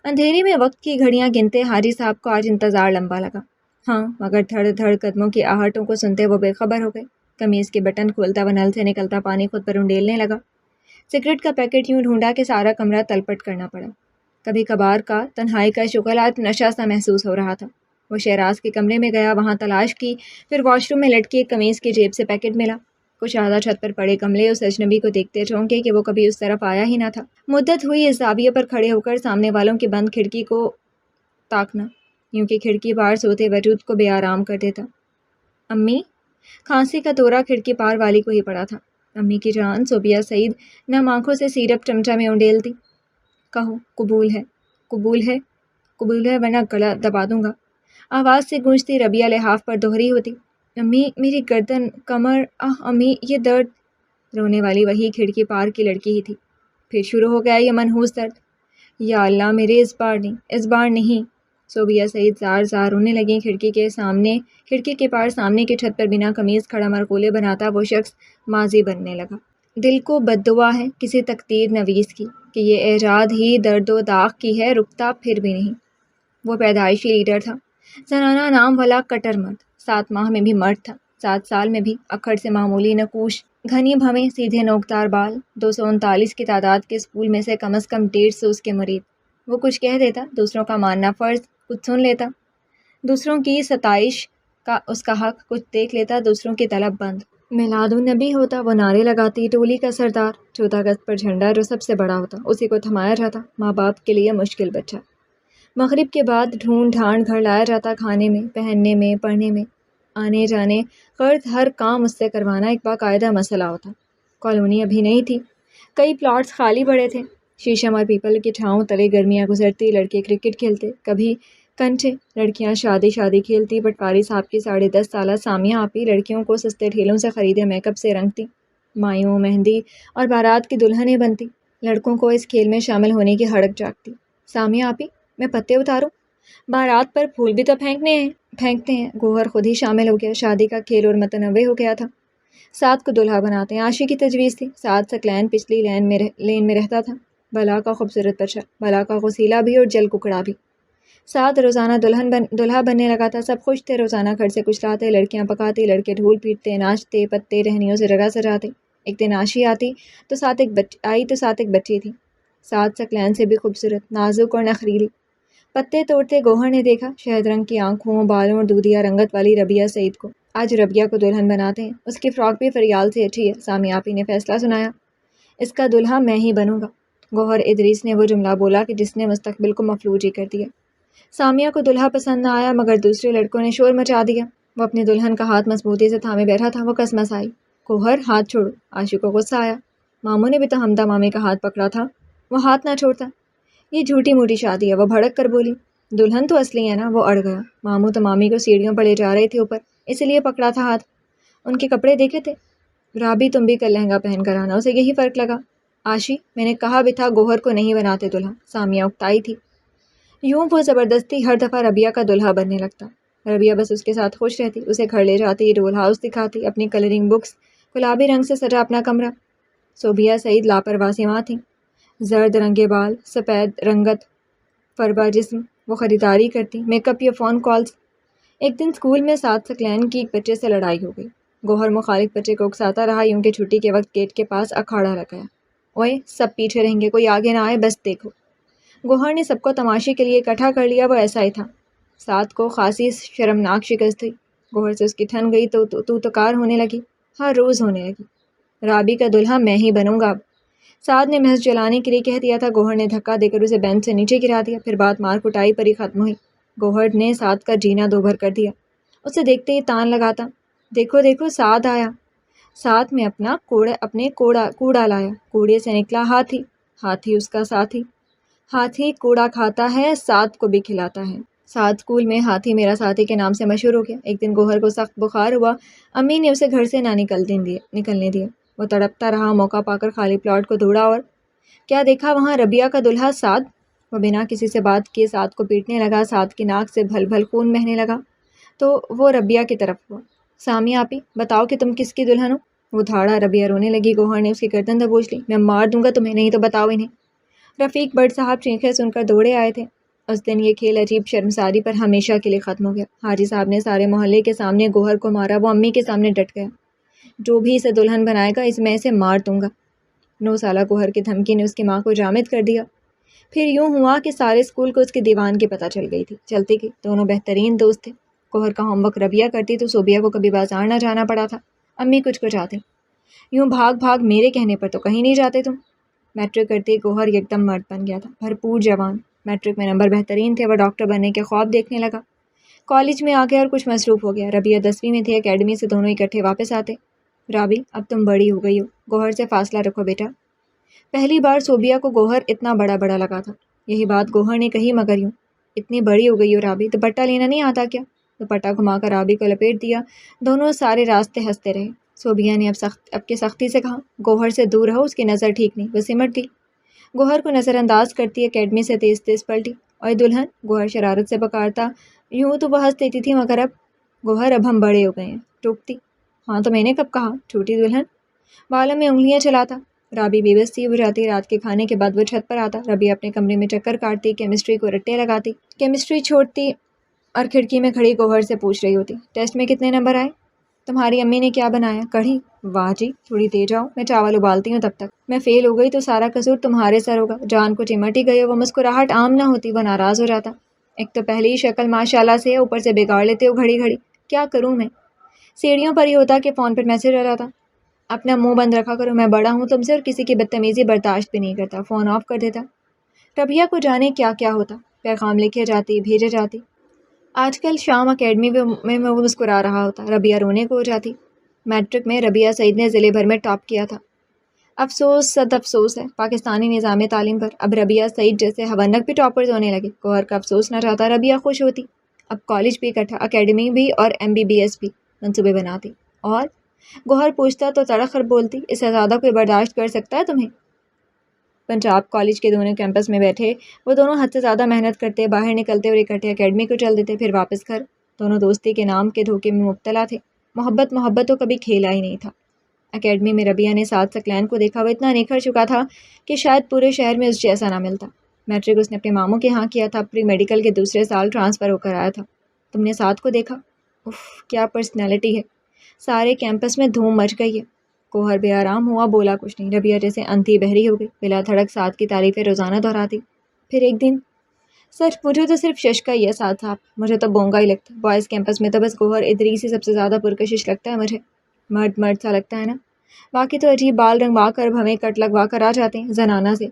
اندھیرے میں وقت کی گھڑیاں گنتے حاجی صاحب کو آج انتظار لمبا لگا۔ ہاں، مگر دھڑ دھڑ قدموں کی آہٹوں کو سنتے وہ بے خبر ہو گئے۔ قمیص کے بٹن کھولتا وہ نل سے نکلتا پانی خود پر انڈیلنے لگا۔ سگریٹ کا پیکٹ یوں ڈھونڈا کہ سارا کمرہ تلپٹ کرنا پڑا۔ کبھی کبھار کا تنہائی کا شغل آج نشہ سا محسوس ہو رہا تھا۔ وہ شیراز کے کمرے میں گیا، وہاں تلاش کی، پھر واش روم میں لٹکی ایک قمیص کی جیب سے پیکٹ ملا۔ کچھ آدھا چھت پر پڑے گملے اس اجنبی کو دیکھتے چونکے کہ وہ کبھی اس طرف آیا ہی نہ تھا۔ مدت ہوئی اس زاویے پر کھڑے ہو کر سامنے والوں کی بند کھڑکی کو تاکنا، یوں کہ کھڑکی پار سوتے وجود کو بے آرام کر دیتا۔ امی؟ کھانسی کا دورہ کھڑکی پار والی کو ہی پڑا تھا۔ امی کی جان، صوبیہ سعید نم آنکھوں سے سیرپ چمچہ میں انڈیلتی۔ کہو، قبول ہے ورنہ گلا دبا دوں گا۔ آواز سے گونجتی ربیہ لحاف پر دوہری ہوتی۔ امی، میری گردن، کمر، امی یہ درد۔ رونے والی وہی کھڑکی پار کی لڑکی ہی تھی۔ پھر شروع ہو گیا یہ منحوس درد۔ یا اللہ میرے اس بار نہیں۔ صوبیہ سعید زار زار رونے لگیں۔ کھڑکی کے پار سامنے کی چھت پر بنا قمیض کھڑا مرغولے بناتا وہ شخص ماضی بننے لگا۔ دل کو بد دعا ہے کسی تقدیر نویس کی کہ یہ ایجاد ہی درد و داغ کی ہے، رکتا پھر بھی نہیں۔ وہ پیدائشی لیڈر تھا، زنانہ نام والا کٹر مرد، 7 ماہ میں بھی مرد تھا، 7 سال میں بھی اکھڑ سے معمولی نقوش، گھنی بھویں سیدھے نوکدار بال، 239 کی تعداد کے اسکول میں سے کم از کم 150 اس کے مرید۔ وہ کچھ کہہ دیتا، دوسروں کا ماننا فرض، کچھ سن لیتا، دوسروں کی ستائش کا اس کا حق، کچھ دیکھ لیتا، دوسروں کی طلب بند۔ میلاد النبی ہوتا، وہ نعرے لگاتی، ٹولی کا سردار، 14 اگست پر جھنڈا جو سب سے بڑا ہوتا اسی کو تھمایا جاتا، ماں باپ کے لیے مشکل بچہ۔ مغرب کے بعد ڈھونڈ ڈھانڈ گھر لایا جاتا، کھانے میں، پہننے میں، پڑھنے میں، آنے جانے، غرض ہر کام اس سے کروانا ایک باقاعدہ مسئلہ ہوتا۔ کالونی ابھی نہیں تھی، کئی پلاٹس خالی پڑے تھے، شیشم اور پیپل کی چھاؤں تلے گرمیاں گزرتی، لڑکے کرکٹ کھیلتے، کبھی کنٹھے، لڑکیاں شادی کھیلتی، پٹواری صاحب کی 10.5 سالہ سامیہ آپی لڑکیوں کو سستے ٹھیلوں سے خریدے میک اپ سے رنگتی، مایوں، مہندی اور بارات کی دلہنیں بنتی، لڑکوں کو اس کھیل میں شامل ہونے کی ہڑک جاگتی۔ سامیہ آپی، میں پتے اتاروں؟ بارات پر پھول بھی تو پھینکتے ہیں۔ گوہر خود ہی شامل ہو گیا، شادی کا کھیل اور متنوع ہو گیا تھا۔ سعد کو دلہا بناتے ہیں، عاشی کی تجویز تھی۔ سعد سکلین پچھلی لین میں رہتا تھا، بلا کا خوبصورت بچہ، بلا کا غسیلہ بھی اور جل ککڑا بھی۔ سعد روزانہ دلہا بننے لگا تھا، سب خوش تھے، روزانہ گھر سے کچھ لاتے، لڑکیاں پکاتی، لڑکے ڈھول پیٹتے، ناچتے، پتے ٹہنیوں سے جگہ سجاتے۔ ایک دن عاشی آئی تو ساتھ ایک بچی تھی، سعد سکلین سے بھی خوبصورت، نازک اور نخریلی۔ پتے توڑتے گوہر نے دیکھا شہد رنگ کی آنکھوں، بالوں اور دودھیا رنگت والی ربیہ سعید کو۔ آج ربیہ کو دلہن بناتے ہیں، اس کی فراک بھی فریال سے اچھی ہے۔ سامیہ آپی نے فیصلہ سنایا، اس کا دلہا میں ہی بنوں گا۔ گوہر ادریس نے وہ جملہ بولا کہ جس نے مستقبل کو مفلوج ہی کر دیا۔ سامیہ کو دلہا پسند نہ آیا، مگر دوسرے لڑکوں نے شور مچا دیا۔ وہ اپنی دلہن کا ہاتھ مضبوطی سے تھامے بیٹھا تھا، وہ کسمس آئی، گوہر ہاتھ چھوڑو۔ عاشی کو غصہ آیا، ماموں نے بھی تو حمدہ مامی کا ہاتھ پکڑا تھا، وہ ہاتھ نہ چھوڑتا۔ یہ جھوٹی موٹی شادی ہے، وہ بھڑک کر بولی، دلہن تو اصلی ہے نا۔ وہ اڑ گیا، ماموں تو مامی کو سیڑھیوں پر لے جا رہے تھے اوپر، اس لیے پکڑا تھا ہاتھ۔ ان کے کپڑے دیکھے تھے؟ رابی تم بھی کل لہنگا پہن کر آنا، اسے یہی فرق لگا۔ عاشی، میں نے کہا بھی تھا گوہر کو نہیں بناتے دلہا۔ سامیہ اکتائی تھی، یوں وہ زبردستی ہر دفعہ ربیہ کا دلہا بننے لگتا۔ ربیہ بس اس کے ساتھ خوش رہتی، اسے گھر لے جاتی، ڈول ہاؤس دکھاتی، اپنی کلرنگ بکس، گلابی رنگ سے سجا اپنا کمرہ۔ صوبیہ سعید لاپرواہ سی ماں تھیں، زرد رنگے بال، سفید رنگت فربا جسم، وہ خریداری کرتی، میک اپ یا فون کالز۔ ایک دن اسکول میں سعد سکلین کی ایک بچے سے لڑائی ہو گئی، گوہر مخالف بچے کو اکساتا رہا، یوں کہ چھٹی کے وقت گیٹ کے پاس اکھاڑا لگ گیا، اوئے سب پیچھے رہیں گے، کوئی آگے نہ آئے، بس دیکھو۔ گوہر نے سب کو تماشے کے لیے اکٹھا کر لیا، وہ ایسا ہی تھا۔ سعد کو خاصی شرمناک شکست ہوئی، گوہر سے اس کی ٹھن گئی تو تکار ہونے لگی، ہر روز ہونے لگی۔ رابی کا دلہا میں ہی بنوں گا اب، سعد نے محض جلانے کے لیے کہہ دیا تھا۔ گوہر نے دھکا دے کر اسے بینچ سے نیچے گرا دیا، پھر بات مار کٹائی پر ہی ختم ہوئی۔ گوہر نے سعد کا جینا دوبھر کر دیا، اسے دیکھتے ہی تان لگاتا، دیکھو دیکھو سعد آیا۔ ساتھ میں اپنے کوڑا لایا، کوڑے سے نکلا ہاتھی، ہاتھی اس کا ساتھی، ہاتھی کوڑا کھاتا ہے، سعد کو بھی کھلاتا ہے۔ سعد اسکول میں ہاتھی میرا ساتھی کے نام سے مشہور ہو گیا۔ ایک دن گوہر کو سخت بخار ہوا، امی نے اسے گھر سے نہ نکلنے دیا، وہ تڑپتا رہا، موقع پا کر خالی پلاٹ کو ڈھونڈا اور کیا دیکھا وہاں، ربیہ کا دلہا سعد۔ وہ بنا کسی سے بات کیے سعد کو پیٹنے لگا، سعد کی ناک سے بھل بھل خون بہنے لگا تو وہ ربیہ کی طرف ہوا، سامیہ آپی بتاؤ کہ تم کس کی دلہن ہو؟ وہ دھاڑا، ربیہ رونے لگی، گوہر نے اس کی گردن دبوچ لی، میں مار دوں گا تمہیں، نہیں تو بتاؤ انہیں۔ رفیق بٹ صاحب چیخیں سن کر دوڑے آئے تھے۔ اس دن یہ کھیل عجیب شرمساری پر ہمیشہ کے لیے ختم ہو گیا۔ حاجی صاحب نے سارے محلے کے سامنے گوہر کو مارا، وہ امی کے سامنے ڈٹ گیا، جو بھی اسے دلہن بنائے گا میں اسے مار دوں گا۔ 9 سالہ گوہر کی دھمکی نے اس کی ماں کو جامد کر دیا۔ پھر یوں ہوا کہ سارے اسکول کو اس کے دیوان کی پتہ چلتی گئی، دونوں بہترین دوست تھے۔ گوہر کا ہوم ورک ربیہ کرتی تو صوبیہ کو کبھی بازار نہ جانا پڑا تھا، امی کچھ آتے، یوں بھاگ میرے کہنے پر تو کہیں نہیں جاتے تم۔ میٹرک کرتے گوہر یکدم مرد بن گیا تھا، بھرپور جوان، میٹرک میں نمبر بہترین تھے، وہ ڈاکٹر بننے کے خواب دیکھنے لگا، کالج میں آ گیا اور کچھ مصروف ہو گیا۔ ربیہ 10ویں میں تھی، اکیڈمی سے دونوں اکٹھے واپس آتے۔ رابی اب تم بڑی ہو گئی ہو، گوہر سے فاصلہ رکھو بیٹا۔ پہلی بار صوبیہ کو گوہر اتنا بڑا لگا تھا، یہی بات گوہر نے کہی، مگر یوں اتنی بڑی ہو گئی ہو رابی، دوپٹہ لینا نہیں آتا کیا؟ دوپٹہ گھما کر رابی کو لپیٹ دیا، دونوں سارے راستے ہنستے رہے۔ صوبیہ نے اب کی سختی سے کہا، گوہر سے دور رہو، اس کی نظر ٹھیک نہیں، وہ سمٹ گئی۔ گوہر کو نظر انداز کرتی اکیڈمی سے تیز تیز پلٹی۔ اور دلہن، گوہر شرارت سے پکارتا۔ یوں تو وہ ہنس دیتی تھی مگر اب گوہر اب ہم بڑے ہو گئے ہیں، ٹوکتی۔ ہاں تو میں نے کب کہا، چھوٹی دلہن۔ بالوں میں انگلیاں چلاتا۔ رابی بے بس تھی، وہ جاتی رات کے کھانے کے بعد وہ چھت پر آتا۔ ربیہ اپنے کمرے میں چکر کاٹتی، کیمسٹری کو رٹے لگاتی، کیمسٹری چھوڑتی اور کھڑکی میں کھڑی گوہر سے پوچھ رہی ہوتی، ٹیسٹ میں کتنے نمبر آئے؟ تمہاری امی نے کیا بنایا؟ کڑھی؟ واہ جی، تھوڑی تیز آؤ، میں چاول ابالتی ہوں تب تک۔ میں فیل ہو گئی تو سارا قصور تمہارے سر ہوگا۔ جان کو چمٹ ہی گئی، وہ مسکراہٹ عام نہ ہوتی، وہ ناراض ہو جاتا۔ ایک تو پہلی شکل ماشاءاللہ سے ہے، اوپر سے بگاڑ لیتے ہو گھڑی گھڑی، کیا کروں میں؟ سیڑھیوں پر ہی ہوتا کہ فون پر میسج آ جاتا۔ اپنا منہ بند رکھا کرو، میں بڑا ہوں تم سے اور کسی کی بدتمیزی برداشت بھی نہیں کرتا۔ فون آف کر دیتا۔ ربیہ کو جانے کیا کیا ہوتا، پیغام لکھے جاتی، بھیجے جاتی۔ آج کل شام اکیڈمی میں وہ مسکرا رہا ہوتا، ربیہ رونے کو ہو جاتی۔ میٹرک میں ربیہ سعید نے ضلع بھر میں ٹاپ کیا تھا۔ افسوس صد افسوس ہے پاکستانی نظام تعلیم پر، اب ربیہ سعید جیسے ہونک بھی ٹاپرز ہونے لگے۔ گوہر کا افسوس نہ چاہتا، ربیہ خوش ہوتی۔ اب کالج بھی اکٹھا، اکیڈمی بھی اور MBBS بھی منصوبے بناتی۔ اور گوہر پوچھتا تو تڑک کر بولتی، اس سے زیادہ کوئی برداشت کر سکتا ہے تمہیں؟ پنجاب کالج کے دونوں کیمپس میں بیٹھے وہ دونوں حد سے زیادہ محنت کرتے، باہر نکلتے اور اکٹھے اکیڈمی کو چل دیتے، پھر واپس گھر۔ دونوں دوستی کے نام کے دھوکے میں مبتلا تھے، محبت تو کبھی کھیلا ہی نہیں تھا۔ اکیڈمی میں ربیہ نے سعد ثقلین کو دیکھا، وہ اتنا نکھر چکا تھا کہ شاید پورے شہر میں اس جیسا نہ ملتا۔ میٹرک اس نے اپنے ماموں کے ہاں کیا تھا، پری میڈیکل کے دوسرے سال ٹرانسفر ہو کر آیا تھا۔ تم نے سعد کو دیکھا؟ اف، کیا پرسنالٹی ہے، سارے کیمپس میں دھوم مچ گئی ہے۔ گوہر بے آرام ہوا، بولا کچھ نہیں۔ ربیہ جیسے اندھی بہری ہو گئی، بلا دھڑک سعد کی تعریفیں روزانہ دہراتی۔ پھر ایک دن، سچ مجھے تو صرف ششکا ہی ہے سعد صاحب، مجھے تو بونگا ہی لگتا ہے۔ بوائز کیمپس میں تو بس گوہر ادریس ہی سب سے زیادہ پرکشش لگتا ہے مجھے، مرد سا لگتا ہے نا، باقی تو عجیب بال رنگوا کر بھویں کٹ لگوا کر آ جاتے ہیں زنانہ سے۔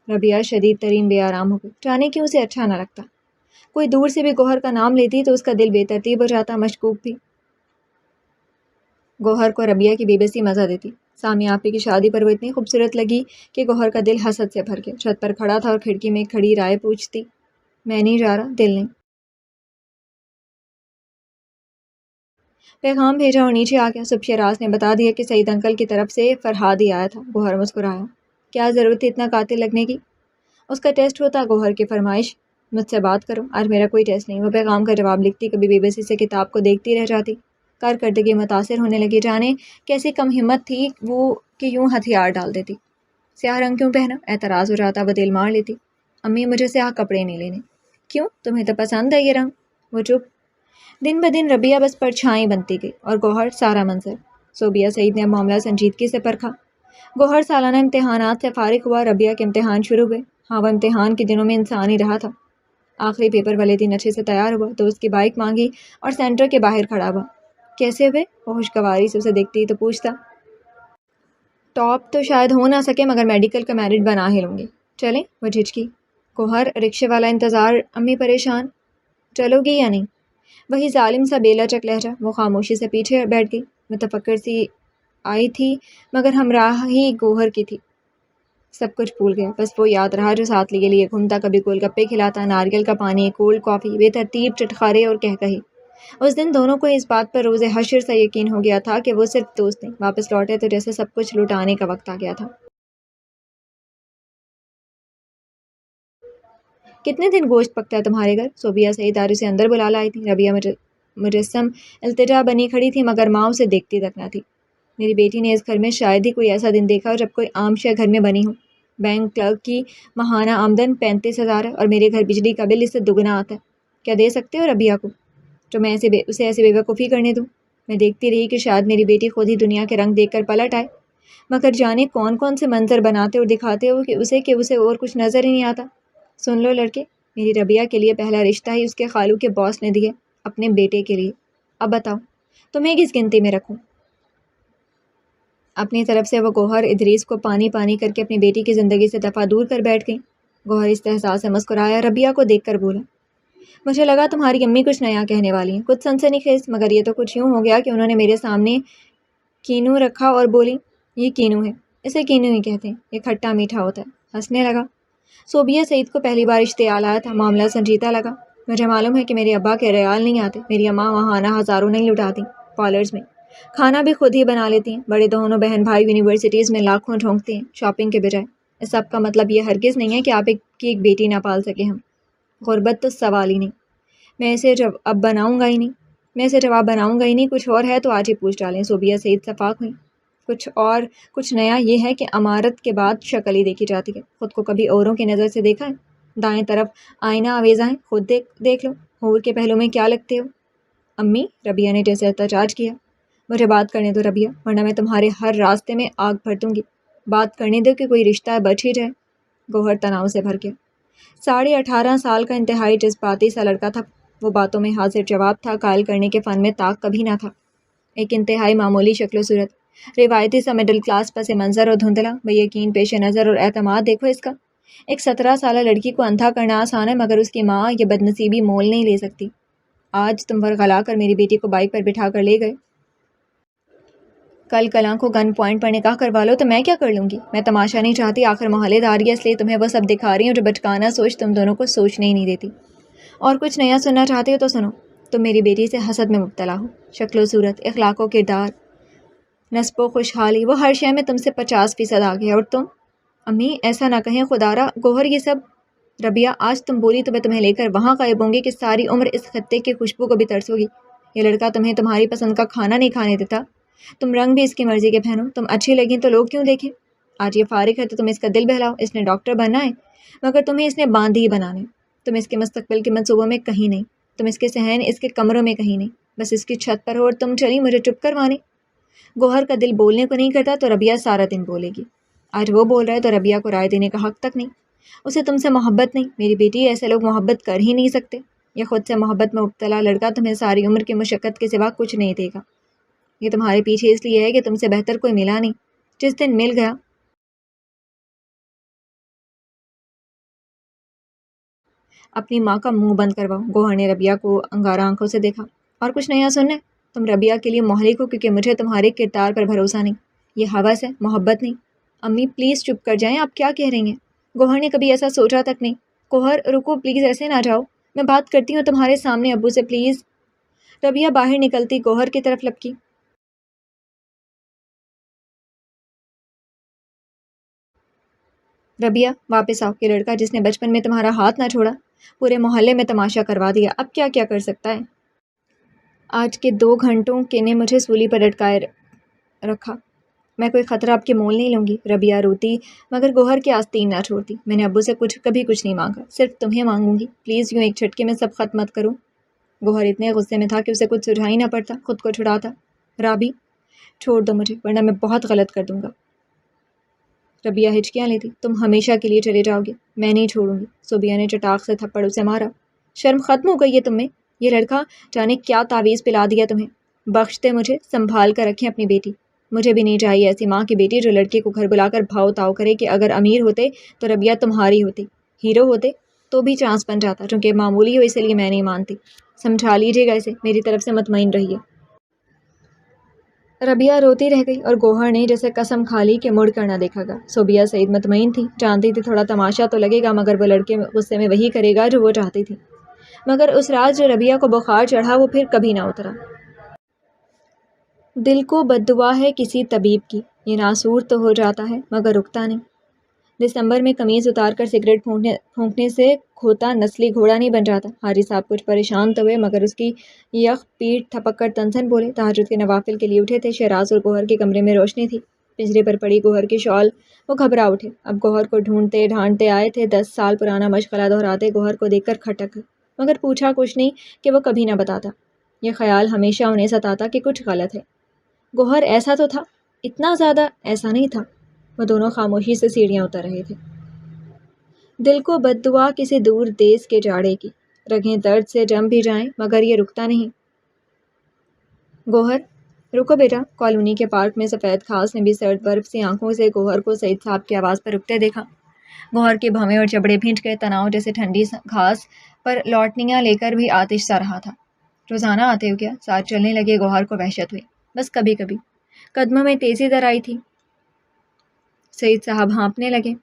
ربیہ شدید ترین بے آرام ہو گئی، جانے کیوں اسے اچھا نہ لگتا۔ کوئی دور سے بھی گوہر کا نام لیتی تو اس کا دل بے ترتیب ہو جاتا، مشکوک بھی۔ گوہر کو ربیہ کی بے بسی مزہ دیتی۔ سامیہ آپی کی شادی پر وہ اتنی خوبصورت لگی کہ گوہر کا دل حسد سے بھر گیا۔ چھت پر کھڑا تھا اور کھڑکی میں کھڑی رائے پوچھتی، میں نہیں جا رہا، دل نہیں۔ پیغام بھیجا اور نیچے آ گیا۔ صبح شیراز نے بتا دیا کہ سعید انکل کی طرف سے فرہاد ہی آیا تھا۔ گوہر مسکرایا، کیا ضرورت تھی اتنا قاتل لگنے کی؟ اس کا ٹیسٹ ہوتا، گوہر کی فرمائش۔ مجھ سے بات کرو، آج میرا کوئی ٹیسٹ نہیں۔ وہ پیغام کا جواب لکھتی، کبھی بے بسی سے کتاب کو دیکھتی رہ جاتی۔ کارکردگی متاثر ہونے لگی، جانے کیسی کم ہمت تھی وہ کہ یوں ہتھیار ڈال دیتی۔ سیاہ رنگ کیوں پہنا؟ اعتراض ہو جاتا، وہ دل مار لیتی، امی مجھے سیاہ کپڑے نہیں لینے۔ کیوں، تمہیں تو پسند ہے یہ رنگ؟ وہ چپ۔ دن بدن ربیہ بس پرچھائی بنتی گئی اور گوہر سارا منظر۔ صوبیہ سعید نے اب معاملہ سنجیدگی سے پرکھا۔ گوہر سالانہ امتحانات سے فارغ ہوا، ربیہ کے امتحان شروع ہوئے۔ ہاں، وہ امتحان کے دنوں میں انسان ہی رہا تھا۔ آخری پیپر والے دن اچھے سے تیار ہوا، دوست کی بائک مانگی اور سینٹر کے باہر کھڑا ہوا۔ کیسے ہوئے؟ وہ خوشگواری سے اسے دیکھتی تو پوچھتا، ٹاپ تو شاید ہو نہ سکے مگر میڈیکل کا میرٹ بنا ہی لوں گی، چلیں؟ وہ جھجکی۔ گوہر، رکشے والا انتظار، امی پریشان، چلو گی یا نہیں؟ وہی ظالم سا بے لچک لہجہ۔ وہ خاموشی سے پیچھے بیٹھ گئی، متفکر سی آئی تھی مگر ہمراہ ہی گوہر کی تھی۔ سب کچھ بھول گیا، بس وہ یاد رہا جو ساتھ لیے لیے گھومتا، کبھی گول گپے کھلاتا، ناریل کا پانی، کولڈ کافی، بے ترتیب چٹخارے اور کہکہے۔ اس دن دونوں کو اس بات پر روز حشر سا یقین ہو گیا تھا کہ وہ صرف دوست ہیں۔ واپس لوٹے تو جیسے سب کچھ لٹانے کا وقت آ گیا تھا۔ کتنے دن گوشت پکتا ہے تمہارے گھر؟ صوبیہ سعید دارو سے اندر بلا لائی تھی۔ ربیہ مجسم التجا بنی کھڑی تھی مگر ماں اسے دیکھتی تک نہ تھی۔ میری بیٹی نے اس گھر میں شاید ہی کوئی ایسا دن دیکھا ہو جب کوئی عام شے گھر میں بنی ہو۔ بینک کلرک کی ماہانہ آمدن 35,000 ہے اور میرے گھر بجلی کا بل اس سے دگنا آتا ہے۔ کیا دے سکتے ہو ربیہ کو جو میں اسے ایسے بے وقوفی کرنے دوں؟ میں دیکھتی رہی کہ شاید میری بیٹی خود ہی دنیا کے رنگ دیکھ کر پلٹ آئے، مگر جانے کون کون سے منظر بناتے اور دکھاتے ہو کہ اسے اور کچھ نظر ہی نہیں آتا۔ سن لو لڑکے، میری ربیہ کے لیے پہلا رشتہ ہی اس کے خالو کے باس نے دیا، اپنے بیٹے کے لیے۔ اب بتاؤ تمہیں کس گنتی میں رکھوں؟ اپنی طرف سے وہ گوہر ادریس کو پانی پانی کر کے اپنی بیٹی کی زندگی سے دفعہ دور کر بیٹھ گئی۔ گوہر استحضاء سے مسکرایا، ربیہ کو دیکھ کر بولا، مجھے لگا تمہاری امی کچھ نیا کہنے والی ہیں، کچھ سنسنی خیز، مگر یہ تو کچھ یوں ہو گیا کہ انہوں نے میرے سامنے کینو رکھا اور بولی، یہ کینو ہے، اسے کینو ہی کہتے ہیں، یہ کھٹا میٹھا ہوتا ہے۔ ہنسنے لگا۔ صوبیہ سعید کو پہلی بار اشتعال آیا تھا، معاملہ سنجیدہ لگا۔ مجھے معلوم ہے کہ میرے ابا کے ریال نہیں آتے، میری اماں ماہانہ ہزاروں نہیں لٹاتی پارلرز میں، کھانا بھی خود ہی بنا لیتی ہیں، بڑے دونوں بہن بھائی یونیورسٹیز میں لاکھوں جھونکتے ہیں شاپنگ کے بجائے۔ اس سب کا مطلب یہ ہرگز نہیں ہے کہ آپ ایک بیٹی نہ پال سکیں ہم۔ غربت تو سوال ہی نہیں، میں اسے اب بناؤں گا ہی نہیں، میں اسے جواب بناؤں گا ہی نہیں۔ کچھ اور ہے تو آج ہی پوچھ ڈالیں۔ صوبیہ سعید صفاق ہوئی۔ کچھ نیا یہ ہے کہ امارت کے بعد شکل ہی دیکھی جاتی ہے۔ خود کو کبھی اوروں کی نظر سے دیکھا ہے؟ دائیں طرف آئینہ آویزاں ہیں، خود دیکھ لو، حور کے پہلو میں کیا لگتے ہو۔ امی، ربیہ نے جیسے احتجاج کیا، مجھے بات کرنے دو ربیہ، ورنہ میں تمہارے ہر راستے میں آگ بھر دوں گی۔ بات کرنے دو کہ کوئی رشتہ بچ ہی جائے۔ گوہر تناؤ سے بھر گیا۔ 18.5 سال کا انتہائی جذباتی سا لڑکا تھا وہ، باتوں میں حاضر جواب تھا، قائل کرنے کے فن میں طاق کبھی نہ تھا۔ ایک انتہائی معمولی شکل و صورت، روایتی سا مڈل کلاس پس منظر اور دھندلا بے یقین پیش نظر اور اعتماد دیکھو اس کا۔ ایک 17 سالہ لڑکی کو اندھا کرنا آسان ہے، مگر اس کی ماں یہ بدنصیبی مول نہیں لے سکتی۔ آج تم ورغلا کر میری بیٹی کو بائک پر بٹھا کر لے گئے، کل کلاں کو گن پوائنٹ پر نکاح کروا لو تو میں کیا کر لوں گی؟ میں تماشا نہیں چاہتی، آخر محلے داری ہے، اس لیے تمہیں وہ سب دکھا رہی ہوں جو بچکانہ سوچ تم دونوں کو سوچنے ہی نہیں دیتی۔ اور کچھ نیا سننا چاہتے ہو تو سنو، تم میری بیٹی سے حسد میں مبتلا ہو، شکل و صورت، اخلاق و کردار، نسب و خوشحالی، وہ ہر شے میں تم سے 50% آگے ہے، اور تم۔ امی ایسا نہ کہیں خدارا، گوہر یہ سب۔ ربیہ آج تم بولی تو میں تمہیں لے کر وہاں غائب ہوں گی کہ ساری عمر اس خطے کی خوشبو کو بھی ترسو گی۔ یہ لڑکا تمہیں تمہاری پسند کا کھانا نہیں کھانے دیتا، تم رنگ بھی اس کی مرضی کے پہنو، تم اچھی لگیں تو لوگ کیوں دیکھیں؟ آج یہ فارغ ہے تو تم اس کا دل بہلاؤ، اس نے ڈاکٹر بننا ہے مگر تمہیں اس نے باندھی ہی بنانا ہے۔ تم اس کے مستقبل کے منصوبوں میں کہیں نہیں، تم اس کے صحن اس کے کمروں میں کہیں نہیں، بس اس کی چھت پر ہو، اور تم چلی مجھے چپ کروانے۔ گوہر کا دل بولنے کو نہیں کرتا تو ربیہ سارا دن بولے گی۔ آج وہ بول رہا ہے تو ربیہ کو رائے دینے کا حق تک نہیں۔ اسے تم سے محبت نہیں میری بیٹی، ایسے لوگ محبت کر ہی نہیں سکتے۔ یہ خود سے محبت میں مبتلا لڑکا تمہیں ساری عمر کی مشقت کے سوا کچھ نہیں دے گا۔ یہ تمہارے پیچھے اس لیے ہے کہ تم سے بہتر کوئی ملا نہیں۔ جس دن مل گیا، اپنی ماں کا منہ بند کرواؤ۔ گوہر نے ربیہ کو انگارہ آنکھوں سے دیکھا۔ اور کچھ نیا سننا ہے؟ تم ربیہ کے لیے مہلک ہو کیونکہ مجھے تمہارے کردار پر بھروسہ نہیں، یہ ہوس ہے، محبت نہیں۔ امی پلیز چپ کر جائیں، آپ کیا کہہ رہی ہیں؟ گوہر نے کبھی ایسا سوچا تک نہیں۔ گوہر رکو پلیز، ایسے نہ جاؤ، میں بات کرتی ہوں تمہارے سامنے ابو سے، پلیز۔ ربیہ باہر نکلتی گوہر کی طرف لپکی۔ ربیہ واپس آؤ، یہ لڑکا جس نے بچپن میں تمہارا ہاتھ نہ چھوڑا، پورے محلے میں تماشا کروا دیا، اب کیا کیا کر سکتا ہے؟ آج کے 2 گھنٹوں کے نے مجھے سولی پر لٹکائے رکھا، میں کوئی خطرہ آپ کے مول نہیں لوں گی۔ ربیہ روتی مگر گوہر کے آستین نہ چھوڑتی۔ میں نے ابو سے کبھی کچھ نہیں مانگا، صرف تمہیں مانگوں گی، پلیز یوں ایک جھٹکے میں سب ختم مت کرو۔ گوہر اتنے غصے میں تھا کہ اسے کچھ سجھا ہی نہ پڑتا، خود کو چھڑاتا۔ رابی چھوڑ دو مجھے ورنہ میں بہت غلط کر دوں گا۔ ربیہ ہچکیاں لیتی، تم ہمیشہ کے لیے چلے جاؤ گے، میں نہیں چھوڑوں گی۔ صوبیہ نے چٹاک سے تھپڑ اسے مارا۔ شرم ختم ہو گئی ہے تم میں؟ یہ لڑکا جانے کیا تعویذ پلا دیا تمہیں۔ بخش دے مجھے، سنبھال کر رکھیں اپنی بیٹی۔ مجھے بھی نہیں چاہیے ایسی ماں کی بیٹی جو لڑکے کو گھر بلا کر بھاؤ تاؤ کرے کہ اگر امیر ہوتے تو ربیہ تمہاری ہوتی، ہیرو ہوتے تو بھی چانس بن جاتا، چونکہ معمولی ہو اس لیے میں نہیں مانتی۔ سمجھا لیجیے گا اسے، میری طرف سے مطمئن رہیے۔ ربیہ روتی رہ گئی اور گوہر نے جیسے قسم کھا لی کہ مڑ کر نہ دیکھا گا۔ صوبیہ سعید مطمئن تھی، جانتی تھی تھوڑا تماشا تو لگے گا مگر وہ لڑکے غصے میں وہی کرے گا جو وہ چاہتی تھی، مگر اس رات جو ربیہ کو بخار چڑھا وہ پھر کبھی نہ اترا۔ دل کو بد دعا ہے کسی طبیب کی، یہ ناسور تو ہو جاتا ہے مگر رکتا نہیں۔ دسمبر میں قمیض اتار کر سگریٹ پھونکنے سے کھوتا نسلی گھوڑا نہیں بن جاتا۔ حاجی صاحب کچھ پریشان تو ہوئے مگر اس کی یخ پیٹھ تھپک کر تنزن بولے۔ تہجد کے نوافل کے لیے اٹھے تھے، شہراز اور گوہر کے کمرے میں روشنی تھی، پنجرے پر پڑی گوہر کی شال، وہ گھبرا اٹھے۔ اب گوہر کو ڈھونڈتے ڈھانڈتے آئے تھے، 10 سال پرانا مشغلہ دہراتے، گوہر کو دیکھ کر کھٹک مگر پوچھا کچھ نہیں کہ وہ کبھی نہ بتاتا۔ یہ خیال ہمیشہ انہیں ستاتا کہ کچھ غلط ہے۔ گوہر ایسا تو تھا، اتنا زیادہ ایسا نہیں تھا۔ وہ دونوں خاموشی سے سیڑھیاں اتر رہے تھے۔ دل کو بد دعا کسی دور دیس کے جاڑے کی، رگیں درد سے جم بھی جائیں مگر یہ رکتا نہیں۔ گوہر رکو بیٹا۔ کالونی کے پارک میں سفید گھاس نے بھی سرد برف سی آنکھوں سے گوہر کو سعید صاحب کی آواز پر رکتے دیکھا۔ گوہر کے بھویں اور جبڑے بھینچ گئے، تناؤ جیسے ٹھنڈی گھاس پر لوٹنیاں لے کر بھی آتش سا رہا تھا۔ روزانہ آتے ہو کیا؟ ساتھ چلنے لگے۔ گوہر کو وحشت ہوئی، بس کبھی کبھی۔ قدموں میں تیزی در آئی تھی۔ سعید صاحب ہانپنے لگے۔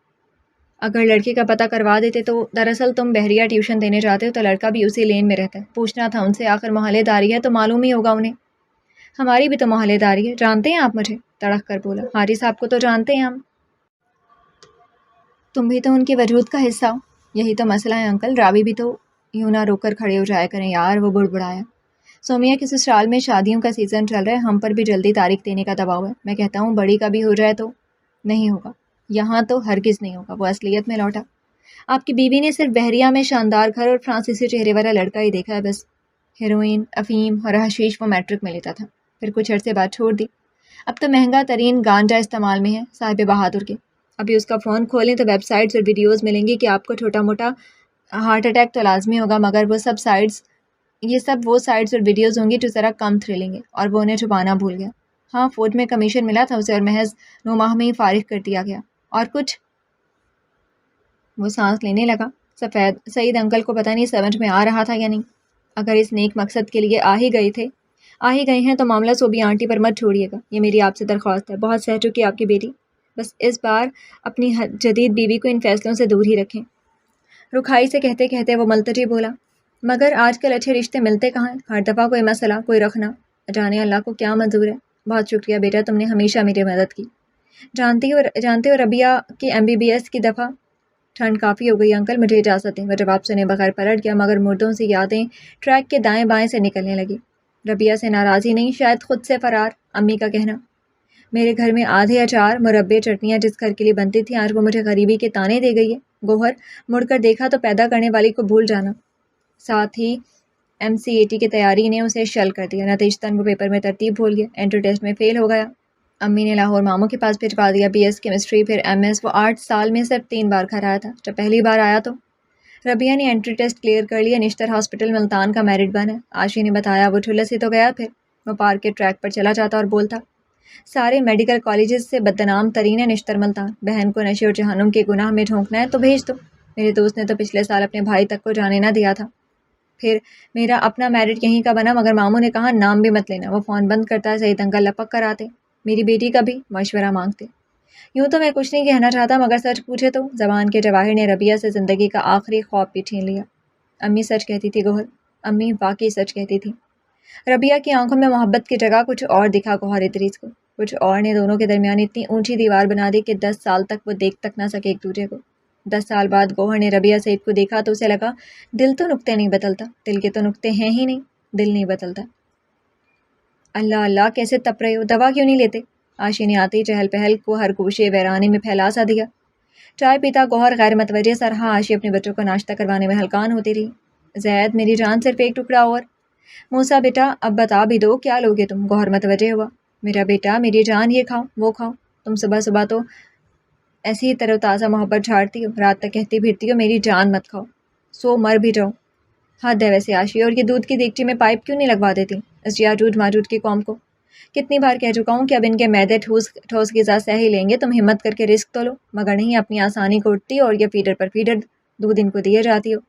اگر لڑکے کا پتہ کروا دیتے تو دراصل تم بحریہ ٹیوشن دینے جاتے ہو تو لڑکا بھی اسی لین میں رہتا ہے، پوچھنا تھا ان سے، آخر محلے داری ہے تو معلوم ہی ہوگا انہیں۔ ہماری بھی تو محلے داری ہے، جانتے ہیں آپ مجھے؟ تڑک کر بولا۔ حاجی صاحب کو تو جانتے ہیں ہم۔ تم بھی تو ان کے وجود کا حصہ ہو. یہی تو مسئلہ ہے انکل. رابی بھی تو یوں نہ روک کر کھڑے ہو جایا کریں یار. وہ بڑبڑایا. سومیا کے سسرال میں شادیوں کا سیزن چل رہا ہے. ہم پر بھی جلدی تاریخ دینے کا دباؤ ہے. میں کہتا ہوں بڑی کا بھی ہو جائے تو. نہیں ہوگا. یہاں تو ہرگز نہیں ہوگا. وہ اصلیت میں لوٹا. آپ کی بیوی نے صرف بحریہ میں شاندار گھر اور فرانسیسی چہرے والا لڑکا ہی دیکھا ہے بس. ہیروئن، افیم اور حشیش وہ میٹرک میں لیتا تھا. پھر کچھ عرصے بعد چھوڑ دی. اب تو مہنگا ترین گانجا استعمال میں ہے صاحب بہادر کے. ابھی اس کا فون کھولیں تو ویب سائٹس اور ویڈیوز ملیں گی کہ آپ کو چھوٹا موٹا ہارٹ اٹیک تو لازمی ہوگا، مگر یہ سب وہ سائٹس اور ویڈیوز ہوں گی جو ذرا کم تھرلنگ ہے. اور وہ انہیں چھپانا بھول گیا. ہاں، فوج میں کمیشن ملا تھا اسے اور محض 9 ماہ میں ہی فارغ کر دیا گیا. اور کچھ؟ وہ سانس لینے لگا. سعید انکل کو پتہ نہیں سمجھ میں آ رہا تھا یا نہیں. اگر اس نیک مقصد کے لیے آ ہی گئے ہیں تو معاملہ صوبی آنٹی پر مت چھوڑیے گا. یہ میری آپ سے درخواست ہے. بہت سہ چکی آپ کی بیٹی. بس اس بار اپنی جدید بیوی کو ان فیصلوں سے دور ہی رکھیں. رکھائی سے کہتے کہتے وہ ملتجی بولا. مگر آج کل اچھے رشتے ملتے کہاں ہیں؟ ہر دفعہ کوئی مسئلہ، کوئی رکھنا. جانے اللہ کو کیا منظور ہے. بہت شکریہ بیٹا، تم نے ہمیشہ میری مدد کی. جانتے ہو ربیہ کی MBBS کی دفعہ. ٹھنڈ کافی ہو گئی انکل، مجھے اجازت دیں. وہ جواب سنے بغیر پلٹ گیا، مگر مردوں سے یادیں ٹریک کے دائیں بائیں سے نکلنے لگی. ربیہ سے ناراضی نہیں، شاید خود سے فرار. امی کا کہنا. میرے گھر میں آدھے اچار، مربے، چٹنیاں جس گھر کے لیے بنتی تھیں آج وہ مجھے غریبی کے تانے دے گئی ہے. گوہر مڑ کر دیکھا تو پیدا کرنے والی کو بھول جانا. ساتھ ہی MCAT کی تیاری نے اسے شل کر دیا. نتیجتاً وہ پیپر میں ترتیب بھول گیا. انٹر ٹیسٹ میں فیل ہو گیا. امی نے لاہور ماموں کے پاس بھجوا دیا. BS کیمسٹری، پھر MS. وہ 8 سال میں صرف 3 بار گھر آیا تھا. جب پہلی بار آیا تو ربیہ نے انٹری ٹیسٹ کلیئر کر لیا. نشتر ہاسپٹل ملتان کا میرٹ بن ہے. آشی نے بتایا. وہ ٹھلس ہی تو گیا. پھر وہ پارک کے ٹریک پر چلا جاتا اور بولتا، سارے میڈیکل کالجز سے بدنام ترین ہے نشتر ملتان. بہن کو نشے اور جہنم کے گناہ میں جھونکنا ہے تو بھیج دو. میرے دوست نے تو پچھلے سال اپنے بھائی تک کو جانے نہ دیا تھا. پھر میرا اپنا میرٹ یہیں کا بنا، مگر ماموں نے کہا نام بھی مت لینا. وہ فون بند کرتا ہے. سعید انکل لپک کر آتے. میری بیٹی کا بھی مشورہ مانگتے. یوں تو میں کچھ نہیں کہنا چاہتا، مگر سچ پوچھے تو زبان کے جواہر نے ربیہ سے زندگی کا آخری خواب بھی چھین لیا. امی سچ کہتی تھی گوہر. امی واقعی سچ کہتی تھی. ربیہ کی آنکھوں میں محبت کی جگہ کچھ اور دکھا گوہر ادریس کو. کچھ اور نے دونوں کے درمیان اتنی اونچی دیوار بنا دی کہ 10 سال تک وہ دیکھ تک نہ سکے ایک دوسرے کو. 10 سال بعد گوہر نے ربیہ سعید کو دیکھا تو اسے لگا دل تو نقطے نہیں بدلتا. دل کے تو نقطے ہیں ہی نہیں. دل نہیں بدلتا. اللہ اللہ کیسے تپ رہے ہو، دوا کیوں نہیں لیتے؟ آشی نے آتے ہی چہل پہل کو ہر گوشے ویرانے میں پھیلا سا دیا. چائے پیتا گوہر غیر متوجہ سا رہا. آشی اپنے بچوں کو ناشتہ کروانے میں ہلکان ہوتی رہی. زید میری جان صرف ایک ٹکڑا اور. موسیٰ بیٹا اب بتا بھی دو کیا لوگے تم؟ گوہر متوجہ ہوا. میرا بیٹا میری جان یہ کھاؤ وہ کھاؤ. تم صبح صبح تو ایسی ہی تر و تازہ محبت جھاڑتی ہو، رات تک کہتی پھرتی ہو میری جان مت کھاؤ. سو مر بھی جاؤ. حد ہے ویسے آشی. اور یہ دودھ کی دیگچی میں پائپ کیوں نہیں لگوا دیتی اس یاجوج ماجوج کی قوم کو؟ کتنی بار کہہ چکا ہوں کہ اب ان کے معدے ٹھوس غذا سہ ہی لیں گے. تم ہمت کر کے رزق تو لو. مگر نہیں، اپنی آسانی کو اٹھتی اور یہ فیڈر پر فیڈر دودھ ان کو دیے جاتی ہو.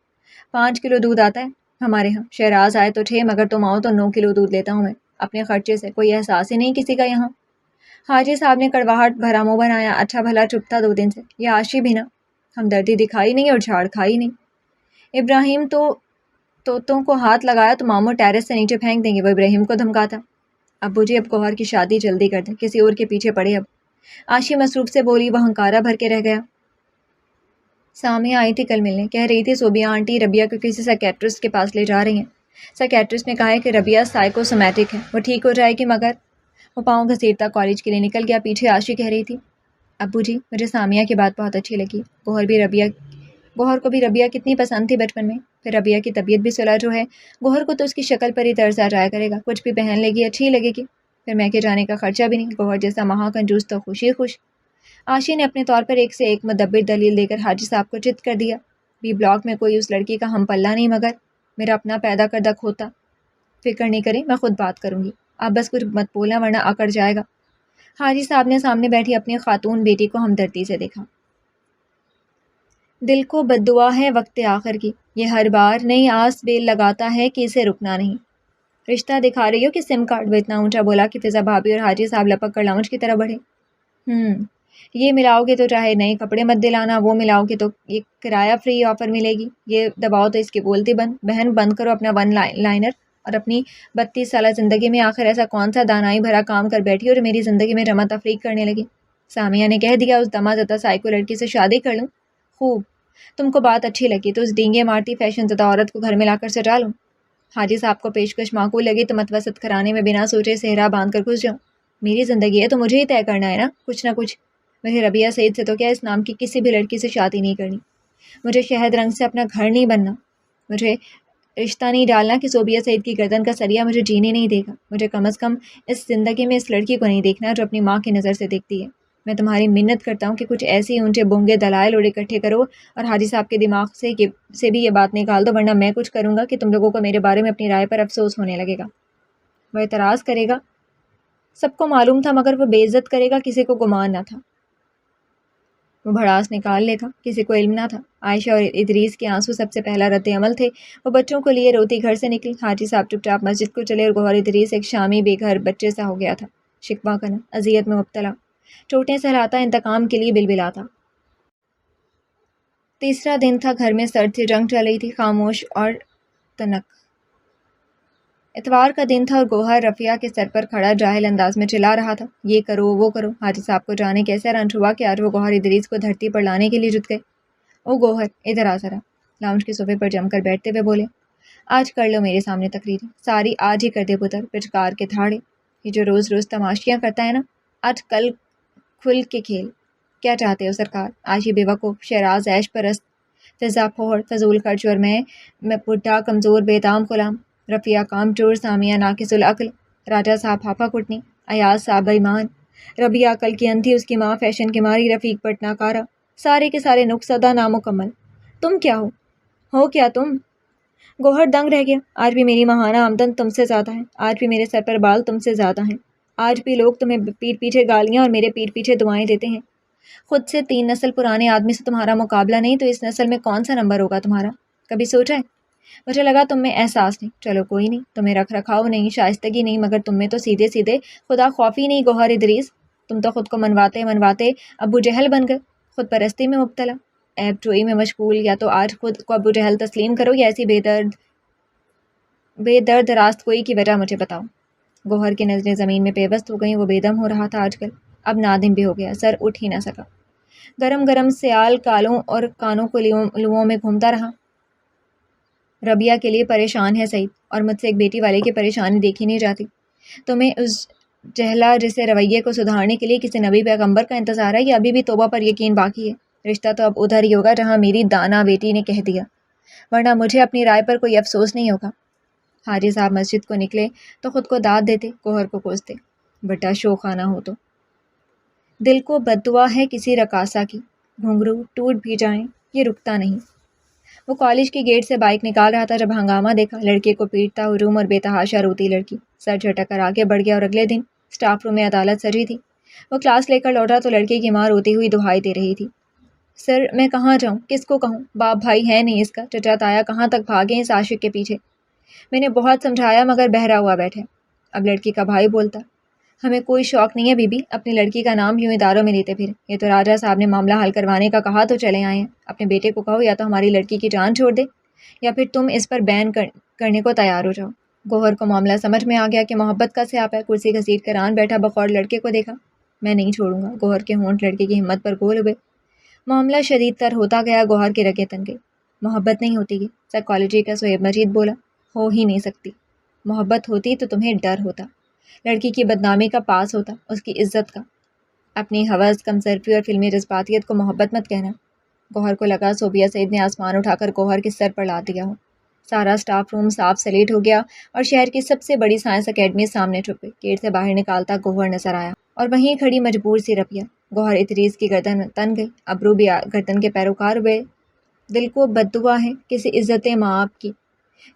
5 کلو دودھ آتا ہے ہمارے ہاں. شہراز آئے تو 6، مگر تم آؤ تو 9 کلو دودھ لیتا ہوں میں اپنے خرچے سے. کوئی احساس ہی نہیں کسی کا یہاں. حاجی صاحب نے کڑواہٹ بھرا منہ بنایا. اچھا بھلا چپ تھا 2 دن سے. یہ آشی بھی نا ہمدردی دکھائی نہیں اور جھاڑ کھائی نہیں. ابراہیم توتوں کو ہاتھ لگایا تو ماموں ٹیرس سے نیچے پھینک دیں گے. وہ ابراہیم کو دھمکاتا. ابو جی اب گوہر کی شادی جلدی کر دیں، کسی اور کے پیچھے پڑے اب. آشی مصروف سے بولی. وہ ہنکارا بھر کے رہ گیا. سامنے آئی تھی کل ملنے. کہہ رہی تھی صوبیہ آنٹی ربیہ کو کسی سائکیٹرسٹ کے پاس لے جا رہی ہیں. سائکیٹرسٹ نے کہا ہے کہ ربیہ سائیکوسومیٹک ہے، وہ ٹھیک ہو جائے گی. مگر وہ پاؤں گھسیٹتا کالج کے لیے نکل گیا. پیچھے آشی کہہ رہی تھی، ابو جی مجھے سامیہ کی بات بہت اچھی لگی. گوہر کو بھی ربیہ کتنی پسند تھی بچپن میں. پھر ربیہ کی طبیعت بھی صلاح جو ہے. گوہر کو تو اس کی شکل پر ہی طرز آ جایا کرے گا. کچھ بھی پہن لے گی اچھی لگے گی. پھر میکے جانے کا خرچہ بھی نہیں. گوہر جیسا مہا کنجوس تو خوشی خوش. آشی نے اپنے طور پر ایک سے ایک مدبر دلیل دے کر حاجی صاحب کو چت کر دیا. B بلاک میں کوئی اس لڑکی کا ہم پلہ نہیں، مگر میرا اپنا پیدا کردہ کھوتا. فکر نہیں کریں، میں خود بات کروں گی. آپ بس کچھ مت بولنا ورنہ اکڑ جائے گا. حاجی صاحب نے سامنے بیٹھی اپنی خاتون بیٹی کو ہمدردی سے دیکھا. دل کو بد دعا ہے وقت آخر کی. یہ ہر بار نئی آس بیل لگاتا ہے کہ اسے رکنا نہیں. رشتہ دکھا رہی ہو کہ سم کارڈ؟ وہ اتنا اونچا بولا کہ فضا بھابھی اور حاجی صاحب لپک کر لاؤنج کی طرف بڑھے. یہ ملاؤ گے تو چاہے نئے کپڑے مت دلانا، وہ ملاؤ گے تو یہ کرایہ فری آفر ملے گی، یہ دباؤ تو اس کی بولتی بند. بہن بند کرو اپنا ون لائنر اور اپنی 32 سالہ زندگی میں آخر ایسا کون سا دانائی بھرا کام کر بیٹھی اور جو میری زندگی میں رمہ تفریق کرنے لگی. سامیہ نے کہہ دیا اس دما زدہ سائیکو لڑکی سے شادی کر لوں. خوب، تم کو بات اچھی لگی تو اس ڈینگے مارتی فیشن زدہ عورت کو گھر میں لا کر سجا لوں۔ حاجی صاحب کو پیشکش معقول لگی تو متوسط کرانے میں بنا سوچے صحرا باندھ کر گھس جاؤں۔ میری زندگی ہے تو مجھے ہی طے کرنا ہے نا کچھ نہ کچھ۔ مجھے ربیہ سعید سے تو کیا اس نام کی کسی بھی لڑکی سے شادی نہیں کرنی۔ مجھے شہد رنگ سے اپنا گھر نہیں بننا۔ مجھے رشتہ نہیں ڈالنا کہ صوبیہ سعید کی گردن کا سریا مجھے جینے نہیں دے گا۔ مجھے کم از کم اس زندگی میں اس لڑکی کو نہیں دیکھنا جو اپنی ماں کی نظر سے دیکھتی ہے۔ میں تمہاری منت کرتا ہوں کہ کچھ ایسے اونچے بونگے دلائل اور اکٹھے کرو اور حاجی صاحب کے دماغ سے بھی یہ بات نکال دو، ورنہ میں کچھ کروں گا کہ تم لوگوں کو میرے بارے میں اپنی رائے پر افسوس ہونے لگے گا۔ وہ اعتراض کرے گا، سب کو معلوم تھا مگر وہ بے عزت کرے گا، کسی کو گمان نہ تھا۔ وہ بھڑاس نکال لے گا، کسی کو علم نہ تھا۔ عائشہ اور ادریس کے آنسو سب سے پہلا رد عمل تھے۔ وہ بچوں کو لیے روتی گھر سے نکلی۔ حاجی صاحب چپ چاپ مسجد کو چلے اور گوہر ادریس ایک شامی بے گھر بچے سا ہو گیا تھا، شکوہ کناں، اذیت میں مبتلا، چوٹیں سہلاتا، انتقام کے لیے بلبلاتا۔ تیسرا دن تھا، گھر میں سرد سی جنگ چل رہی تھی، خاموش اور تنک۔ اتوار کا دن تھا اور گوہر رفیہ کے سر پر کھڑا جاہل انداز میں چلا رہا تھا، یہ کرو وہ کرو۔ حاجی صاحب کو جانے کیسے رنج ہوا کہ آج وہ گوہر ادریس کو دھرتی پر لانے کے لیے جت گئے۔ او گوہر ادھر آ ذرا، لاؤنج کے صوفے پر جم کر بیٹھتے ہوئے بولے، آج کر لو میرے سامنے تقریر، ساری آج ہی کر دے پتر، پچکار کے تھاڑے، یہ جو روز روز تماشیاں کرتا ہے نا، آج کل کھل کے کھیل۔ کیا چاہتے ہو سرکار؟ آج یہ بے وقوف شیراز عیش پرست فضا کھوڑ فضول خرچ اور میں بڈھا کمزور بے دام غلام، رفیہ کام چور، سامیہ ناقص العقل، راجہ صاحب ہاپا کٹنی، ایاز صاحب ایمان، ربیہ عقل کی اندھی، اس کی ماں فیشن کی ماری، رفیق پٹنا کارا، سارے کے سارے نقصدہ نامکمل۔ تم کیا ہو کیا تم؟ گوہر دنگ رہ گیا۔ آج بھی میری ماہانہ آمدن تم سے زیادہ ہے، آج بھی میرے سر پر بال تم سے زیادہ ہیں، آج بھی لوگ تمہیں پیٹھ پیچھے گالیاں اور میرے پیٹھ پیچھے دعائیں دیتے ہیں۔ خود سے 3 نسل پرانے آدمی سے تمہارا مقابلہ نہیں تو اس نسل میں کون سا نمبر ہوگا تمہارا؟ کبھی سوچا ہے؟ مجھے لگا تم میں احساس نہیں، چلو کوئی نہیں، تمہیں رکھ رکھاؤ نہیں، شائستگی نہیں، مگر تم میں تو سیدھے سیدھے خدا خوفی نہیں گوہر ادریس۔ تم تو خود کو منواتے ابو جہل بن گئے، خود پرستی میں مبتلا، عیب جوئی میں مشغول۔ یا تو آج خود کو ابو جہل تسلیم کرو یا ایسی بے درد راست گوئی کی وجہ مجھے بتاؤ۔ گوہر کی نظریں زمین میں پیوست ہو گئیں، وہ بے دم ہو رہا تھا آج کل، اب نادم بھی ہو گیا، سر اٹھ ہی نہ سکا، گرم گرم سیال کالوں اور کانوں کو لوؤں میں گھومتا رہا۔ ربیہ کے لیے پریشان ہے سعید، اور مجھ سے ایک بیٹی والے کی پریشانی دیکھی نہیں جاتی۔ تمہیں اس جہلا جسے رویے کو سدھارنے کے لیے کسی نبی پیغمبر کا انتظار ہے یا ابھی بھی توبہ پر یقین باقی ہے؟ رشتہ تو اب ادھر ہی ہوگا جہاں میری دانا بیٹی نے کہہ دیا، ورنہ مجھے اپنی رائے پر کوئی افسوس نہیں ہوگا۔ حاجی صاحب مسجد کو نکلے تو خود کو داد دیتے، گوہر کو کوستے، بٹا شوخانہ ہو تو۔ دل کو بددعا ہے کسی رقاصہ کی، گھنگرو ٹوٹ بھی جائیں یہ رکتا نہیں۔ وہ کالج کے گیٹ سے بائک نکال رہا تھا جب ہنگامہ دیکھا، لڑکے کو پیٹتا ہجوم اور بے تحاشا روتی لڑکی، سر جھٹک کر آگے بڑھ گیا اور اگلے دن اسٹاف روم میں عدالت سجی تھی۔ وہ کلاس لے کر لوٹا تو لڑکی کی ماں روتی ہوئی دہائی دے رہی تھی، سر میں کہاں جاؤں، کس کو کہوں، باپ بھائی ہے نہیں اس کا، چچا تایا کہاں تک بھاگیں اس عاشق کے پیچھے، میں نے بہت سمجھایا مگر بہرا ہوا بیٹھے۔ اب لڑکی کا بھائی بولتا، ہمیں کوئی شوق نہیں ہے بی بی اپنی لڑکی کا نام یوں اداروں میں لیتے پھر، یہ تو راجہ صاحب نے معاملہ حل کروانے کا کہا تو چلے آئے ہیں، اپنے بیٹے کو کہو یا تو ہماری لڑکی کی جان چھوڑ دے یا پھر تم اس پر بین کرنے کو تیار ہو جاؤ۔ گوہر کو معاملہ سمجھ میں آ گیا کہ محبت کا سیاپ ہے، کرسی گھسیٹ کر آن بیٹھا، بغور لڑکے کو دیکھا، میں نہیں چھوڑوں گا۔ گوہر کے ہونٹ لڑکے کی ہمت پر گول ہوئے، معاملہ شدید تر ہوتا گیا، گوہر کے رگیں تن گئی۔ محبت نہیں ہوتی ہے، سائیکالوجی کا سہیب مجید بولا، ہو ہی نہیں سکتی، محبت ہوتی تو تمہیں ڈر ہوتا، لڑکی کی بدنامی کا پاس ہوتا، اس کی عزت کا۔ اپنی ہوس، کمصرفی اور فلمی جذباتیت کو محبت مت کہنا۔ گوہر کو لگا صوبیہ سعید نے آسمان اٹھا کر گوہر کے سر پر لاد دیا ہو۔ سارا اسٹاف روم صاف سلیٹ ہو گیا اور شہر کی سب سے بڑی سائنس اکیڈمی سامنے چھپ گئی۔ گیٹ سے باہر نکالتا گوہر نظر آیا اور وہیں کھڑی مجبور سی رفیہ۔ گوہر ادریس کی گردن تن گئی، ابرو بھی گردن کے پیروکار ہوئے۔ دل کو بددعا ہے کسی عزت ماں آپ کی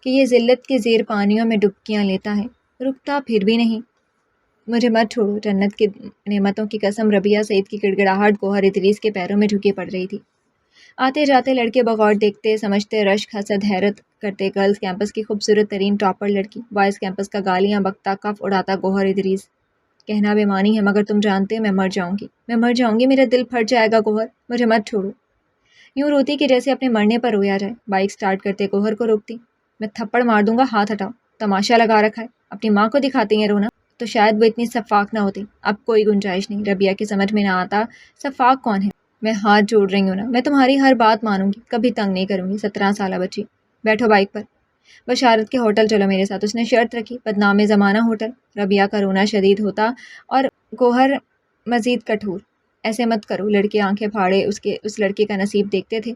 کہ یہ ذلت کے زیر پانیوں میں ڈبکیاں لیتا ہے، رکتا پھر بھی نہیں۔ مجھے مت چھوڑو، جنت کی نعمتوں کی قسم۔ ربیہ سعید کی گڑگڑاہٹ گوہر ادریس کے پیروں میں جھکی پڑ رہی تھی۔ آتے جاتے لڑکے بغور دیکھتے، سمجھتے، رشک، حسد، حیرت کرتے۔ گرلز کیمپس کی خوبصورت ترین ٹاپر لڑکی، بوائز کیمپس کا گالیاں بکتا کف اڑاتا گوہر ادریس۔ کہنا بے معنی ہے مگر تم جانتے ہو میں مر جاؤں گی، میں مر جاؤں گی، میرا دل پھٹ جائے گا گوہر، مجھے مت چھوڑو۔ یوں روتی کہ جیسے اپنے مرنے پر رویا جائے۔ بائک سٹارٹ کرتے گوہر کو روکتی، میں تھپڑ مار دوں گا، ہاتھ ہٹاؤ، تماشا لگا رکھا ہے، اپنی ماں کو دکھاتی ہیں رونا، تو شاید وہ اتنی شفاق نہ ہوتی۔ اب کوئی گنجائش نہیں، ربیہ کی سمجھ میں نہ آتا شفاق کون ہے۔ میں ہاتھ جوڑ رہی ہوں نا، میں تمہاری ہر بات مانوں گی، کبھی تنگ نہیں کروں گی۔ 17 سالہ بچی، بیٹھو بائک پر، بشارت کے ہوٹل چلو میرے ساتھ۔ اس نے شرط رکھی، بدنام زمانہ ہوٹل۔ ربیہ کا رونا شدید ہوتا اور گوہر مزید کٹھور۔ ایسے مت کرو، لڑکے آنکھیں پھاڑے اس لڑکے کا نصیب دیکھتے تھے۔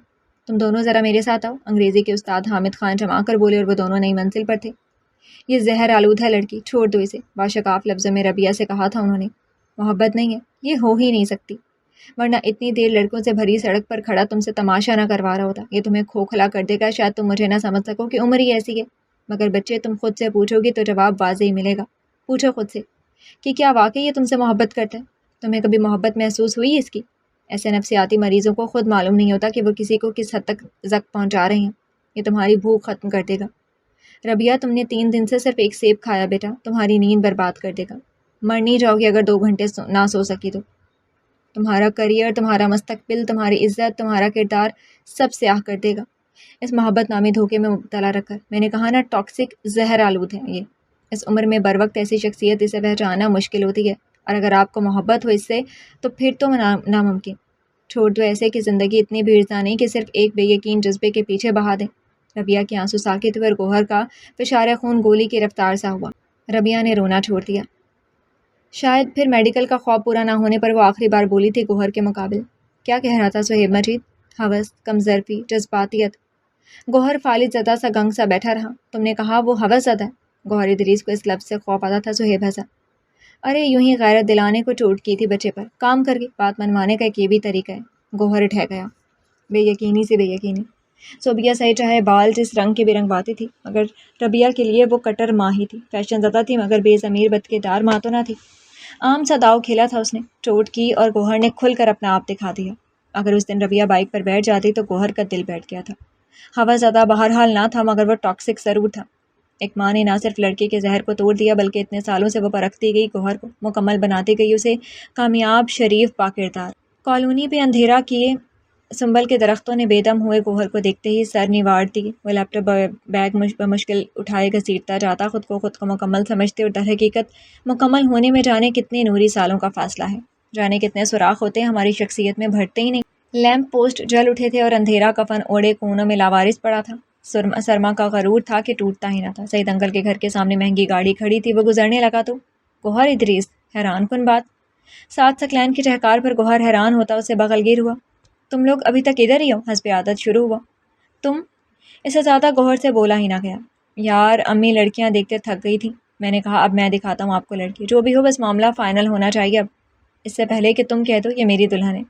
تم دونوں ذرا میرے ساتھ آؤ، انگریزی کے استاد حامد خان جما کر بولے، اور وہ دونوں نئی منزل پر تھے۔ یہ زہر آلود ہے لڑکی، چھوڑ دو اسے، باشکاف لفظوں میں ربیہ سے کہا تھا انہوں نے۔ محبت نہیں ہے، یہ ہو ہی نہیں سکتی، ورنہ اتنی دیر لڑکوں سے بھری سڑک پر کھڑا تم سے تماشا نہ کروا رہا ہوتا۔ یہ تمہیں کھوکھلا کر دے گا، شاید تم مجھے نہ سمجھ سکو کہ عمر ہی ایسی ہے، مگر بچے تم خود سے پوچھو گی تو جواب واضح ہی ملے گا۔ پوچھو خود سے کہ کیا واقعی یہ تم سے محبت کرتا ہے؟ تمہیں کبھی محبت محسوس ہوئی اس کی؟ ایسے نفسیاتی مریضوں کو خود معلوم نہیں ہوتا کہ وہ کسی کو کس حد تک زخم پہنچا رہے ہیں۔ یہ تمہاری بھوک ختم کر دے گا۔ ربیہ، تم نے 3 دن سے صرف ایک سیب کھایا بیٹا، تمہاری نیند برباد کر دے گا۔ مر نہیں جاؤ گی اگر 2 گھنٹے نہ سو سکی تو۔ تمہارا کریئر، تمہارا مستقبل، تمہاری عزت، تمہارا کردار سب سیاہ کر دے گا اس محبت نامی دھوکے میں مبتلا رکھ کر۔ میں نے کہا نا، ٹاکسک، زہر آلود ہے یہ۔ اس عمر میں بر وقت ایسی شخصیت اسے پہچاننا مشکل ہوتی ہے، اور اگر آپ کو محبت ہو اس سے تو پھر تو ناممکن۔ چھوڑ دو ایسے کہ زندگی اتنی بھیڑتا نہیں کہ صرف ایک بے یقین جذبے کے پیچھے بہا دیں۔ ربیہ کے آنسو ساکت ہوئے اور گوہر کا فشار خون گولی کی رفتار سا ہوا۔ ربیہ نے رونا چھوڑ دیا۔ شاید پھر میڈیکل کا خواب پورا نہ ہونے پر وہ آخری بار بولی تھی گوہر کے مقابل۔ کیا کہہ رہا تھا سہیب مجید؟ ہوس، کمظرفی، جذباتیت۔ گوہر فالج زدہ سا گنگ سا بیٹھا رہا۔ تم نے کہا وہ ہوس زدہ ہے؟ گوہر ادریس کو اس لفظ سے خوف آتا تھا۔ سہیب ہنسا۔ ارے یوں ہی غیرت دلانے کو چوٹ کی تھی بچے پر، کام کر گئی، بات منوانے کا ایک یہ بھی طریقہ ہے۔ گوہر ٹھہ گیا، بے یقینی سے بے یقینی۔ صوبیہ سہی چاہے بال جس رنگ کی بھی رنگواتی تھی، مگر ربیہ کے لیے وہ کٹر ماں ہی تھی، فیشن زدہ تھی مگر بے ضمیر بدکردار ماں تو نہ تھی۔ عام سا داؤ کھیلا تھا اس نے، چوٹ کی اور گوہر نے کھل کر اپنا آپ دکھا دیا۔ اگر اس دن ربیہ بائک پر بیٹھ جاتی تو گوہر کا دل بیٹھ گیا تھا۔ ہوا زدہ بہرحال نہ تھا، مگر وہ ٹاکسک ضرور تھا۔ ایک ماں نے نہ صرف لڑکے کے زہر کو توڑ دیا بلکہ اتنے سالوں سے وہ پرکھتی گئی گوہر کو، مکمل بناتی گئی اسے کامیاب، شریف، باکردار۔ کالونی پہ اندھیرا کیے سنبل کے درختوں نے بے دم ہوئے گوہر کو دیکھتے ہی سر نواڑ دی۔ وہ لیپ ٹاپ بیگ بمشکل اٹھائے گھسیٹتا جاتا، خود کو مکمل سمجھتے، اور در حقیقت مکمل ہونے میں جانے کتنے نوری سالوں کا فاصلہ ہے، جانے کتنے سوراخ ہوتے ہیں ہماری شخصیت میں، بھرتے ہی نہیں۔ لیمپ پوسٹ جل اٹھے تھے اور اندھیرا کفن اوڑے کونوں میں لاوارث پڑا تھا۔ سرما کا غرور تھا کہ ٹوٹتا ہی نہ تھا۔ سعید انکل کے گھر کے سامنے مہنگی گاڑی کھڑی تھی، وہ گزرنے لگا تو گوہر ادریس، حیران کن بات۔ 7 سکلین کی چہکار پر گوہر حیران ہوتا اسے بغل گیر ہوا۔ تم لوگ ابھی تک ادھر ہی ہو؟ حسب عادت شروع ہوا۔ تم؟ اس سے زیادہ گوہر سے بولا ہی نہ گیا۔ یار، امی لڑکیاں دیکھتے تھک گئی تھیں، میں نے کہا اب میں دکھاتا ہوں آپ کو لڑکی، جو بھی ہو بس معاملہ فائنل ہونا چاہیے اب، اس سے پہلے کہ تم کہہ دو یہ میری دلہن ہے۔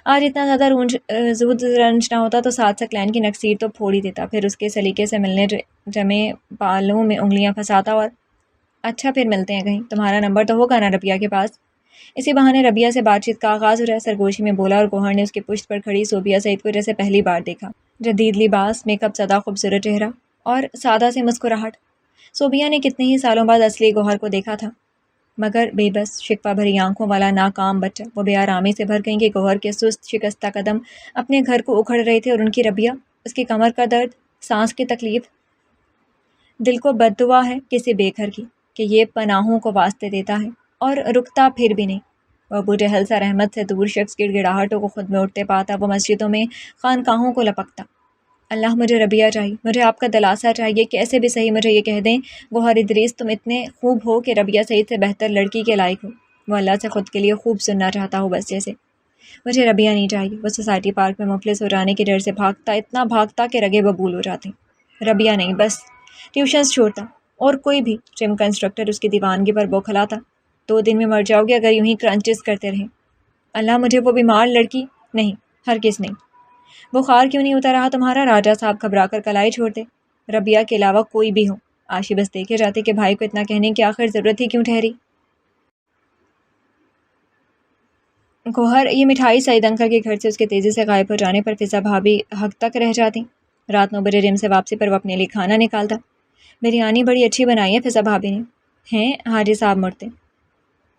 آج اتنا زیادہ زود رنج نہ ہوتا تو 7 سکلین کی نکسیر تو پھوڑ ہی دیتا، پھر اس کے سلیقے سے ملنے جمے بالوں میں انگلیاں پھنساتا، اور اچھا پھر ملتے ہیں کہیں، تمہارا نمبر تو ہوگا نا ربیہ کے پاس؟ اسی بہانے ربیہ سے بات چیت کا آغاز ہو رہا، سرگوشی میں بولا، اور گوہر نے اس کی پشت پر کھڑی صوبیہ سعید کو جیسے پہلی بار دیکھا۔ جدید لباس، میک اپ زدہ خوبصورت چہرہ اور سادہ سی مسکراہٹ۔ صوبیہ نے کتنے ہی سالوں بعد اصلی گوہر کو دیکھا تھا، مگر بے بس، شکوہ بھری آنکھوں والا ناکام بچہ۔ وہ بے آرامی سے بھر گئیں کہ گوہر کے سست شکستہ قدم اپنے گھر کو اکھڑ رہے تھے، اور ان کی ربیہ، اس کی کمر کا درد، سانس کی تکلیف۔ دل کو بد دعا ہے کسی بے گھر کی کہ یہ پناہوں کو واسطے دیتا ہے اور رکتا پھر بھی نہیں۔ وہ ابو جہل سا رحمت سے دور شخص گڑ گڑاہٹوں کو خود میں اٹھتے پاتا، وہ مسجدوں میں خانقاہوں کو لپکتا۔ اللہ، مجھے ربیہ چاہیے، مجھے آپ کا دلاسا چاہیے، کیسے بھی صحیح مجھے یہ کہہ دیں گوہر ادریس تم اتنے خوب ہو کہ ربیہ سعید سے بہتر لڑکی کے لائق ہو۔ وہ اللہ سے خود کے لیے خوب سننا چاہتا ہو بس جیسے۔ مجھے ربیہ نہیں چاہیے۔ وہ سوسائٹی پارک میں مفلس ہو جانے کے ڈر سے بھاگتا، اتنا بھاگتا کہ رگے ببول ہو جاتے۔ ربیہ نہیں، بس ٹیوشنز چھوڑتا، اور کوئی بھی۔ جم کا انسٹرکٹر اس کی دیوانگی پر بوکھلا تھا۔ 2 دن میں مر جاؤ گے اگر یوں ہی کرنچز کرتے رہیں۔ اللہ، مجھے وہ بیمار لڑکی نہیں، ہرگز نہیں۔ بخار کیوں نہیں اتر رہا تمہارا؟ راجہ صاحب گھبرا کر کلائی چھوڑتے۔ ربیہ کے علاوہ کوئی بھی ہو، آشی بس دیکھے جاتے کہ بھائی کو اتنا کہنے کی آخر ضرورت ہی کیوں ٹھہری۔ گوہر، یہ مٹھائی سعید انکل کے گھر سے اس کے تیزی سے غائب ہو جانے پر فضا بھابھی حق تک رہ جاتی۔ رات 9 بجے جم سے واپسی پر وہ اپنے لیے کھانا نکالتا۔ بریانی بڑی اچھی بنائی ہے فضا بھابھی نے۔ ہیں؟ حاجی صاحب مڑتے۔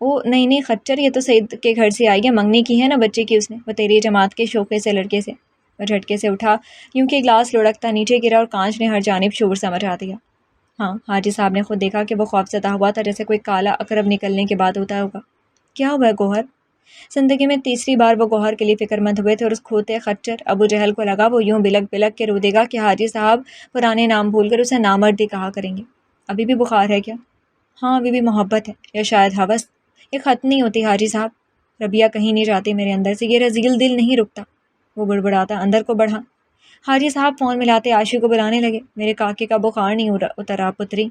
او نہیں خچر، یہ تو سعید کے گھر سے آئی ہے، منگنی کی ہے نا بچے کی اس نے، وہ تیری جماعت کے شوقے سے لڑکے سے۔ وہ جھٹکے سے اٹھا، یوں کہ گلاس لڑکتا نیچے گرا اور کانچ نے ہر جانب شور سا مچا دیا۔ ہاں، حاجی صاحب نے خود دیکھا کہ وہ خوفزدہ ہوا تھا، جیسے کوئی کالا عقرب نکلنے کے بعد ہوتا ہوگا۔ کیا ہوا ہے گوہر؟ زندگی میں تیسری بار وہ گوہر کے لیے فکر مند ہوئے تھے اور اس کھوتے خچر ابو جہل کو لگا وہ یوں بلک بلک کے رو دے گا کہ حاجی صاحب پرانے نام بھول کر اسے نامرد ہی کہا کریں گے۔ ابھی بھی بخار ہے کیا؟ ہاں ابھی بھی محبت ہے، یا شاید ہوس، یہ ختم نہیں ہوتی حاجی صاحب، ربیہ کہیں نہیں جاتی میرے اندر سے، یہ رزیل دل نہیں رکتا۔ وہ بڑبڑاتا اندر کو بڑھا۔ حاجی صاحب فون ملاتے عاشی کو بلانے لگے، میرے کاکے کا بخار نہیں اترا پتری۔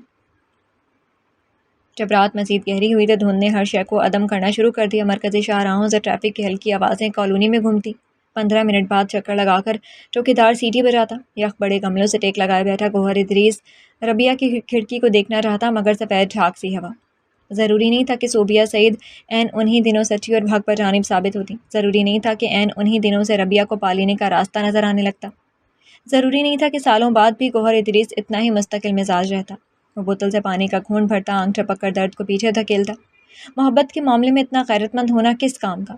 جب رات مزید گہری ہوئی تو دھند نے ہر شے کو عدم کرنا شروع کر دیا۔ مرکزی شاہراہوں سے ٹریفک کی ہلکی آوازیں کالونی میں گھومتی۔ 15 منٹ بعد چکر لگا کر چوکیدار سیٹی بجاتا۔ یک بڑے گملوں سے ٹیک لگائے بیٹھا گوہر ادریس ربیہ کی کھڑکی کو دیکھنا چاہتا مگر سفید جھاگ سی ہوا۔ ضروری نہیں تھا کہ صوبیہ سعید عین انہی دنوں سچی اور بھگ پر جانب ثابت ہوتی۔ ضروری نہیں تھا کہ عین انہی دنوں سے ربیہ کو پا لینے کا راستہ نظر آنے لگتا۔ ضروری نہیں تھا کہ سالوں بعد بھی گوہر ادریس اتنا ہی مستقل مزاج رہتا۔ وہ بوتل سے پانی کا گھونٹ بھرتا، آنکھ ٹپک کر درد کو پیچھے دھکیلتا۔ محبت کے معاملے میں اتنا غیرت مند ہونا کس کام کا؟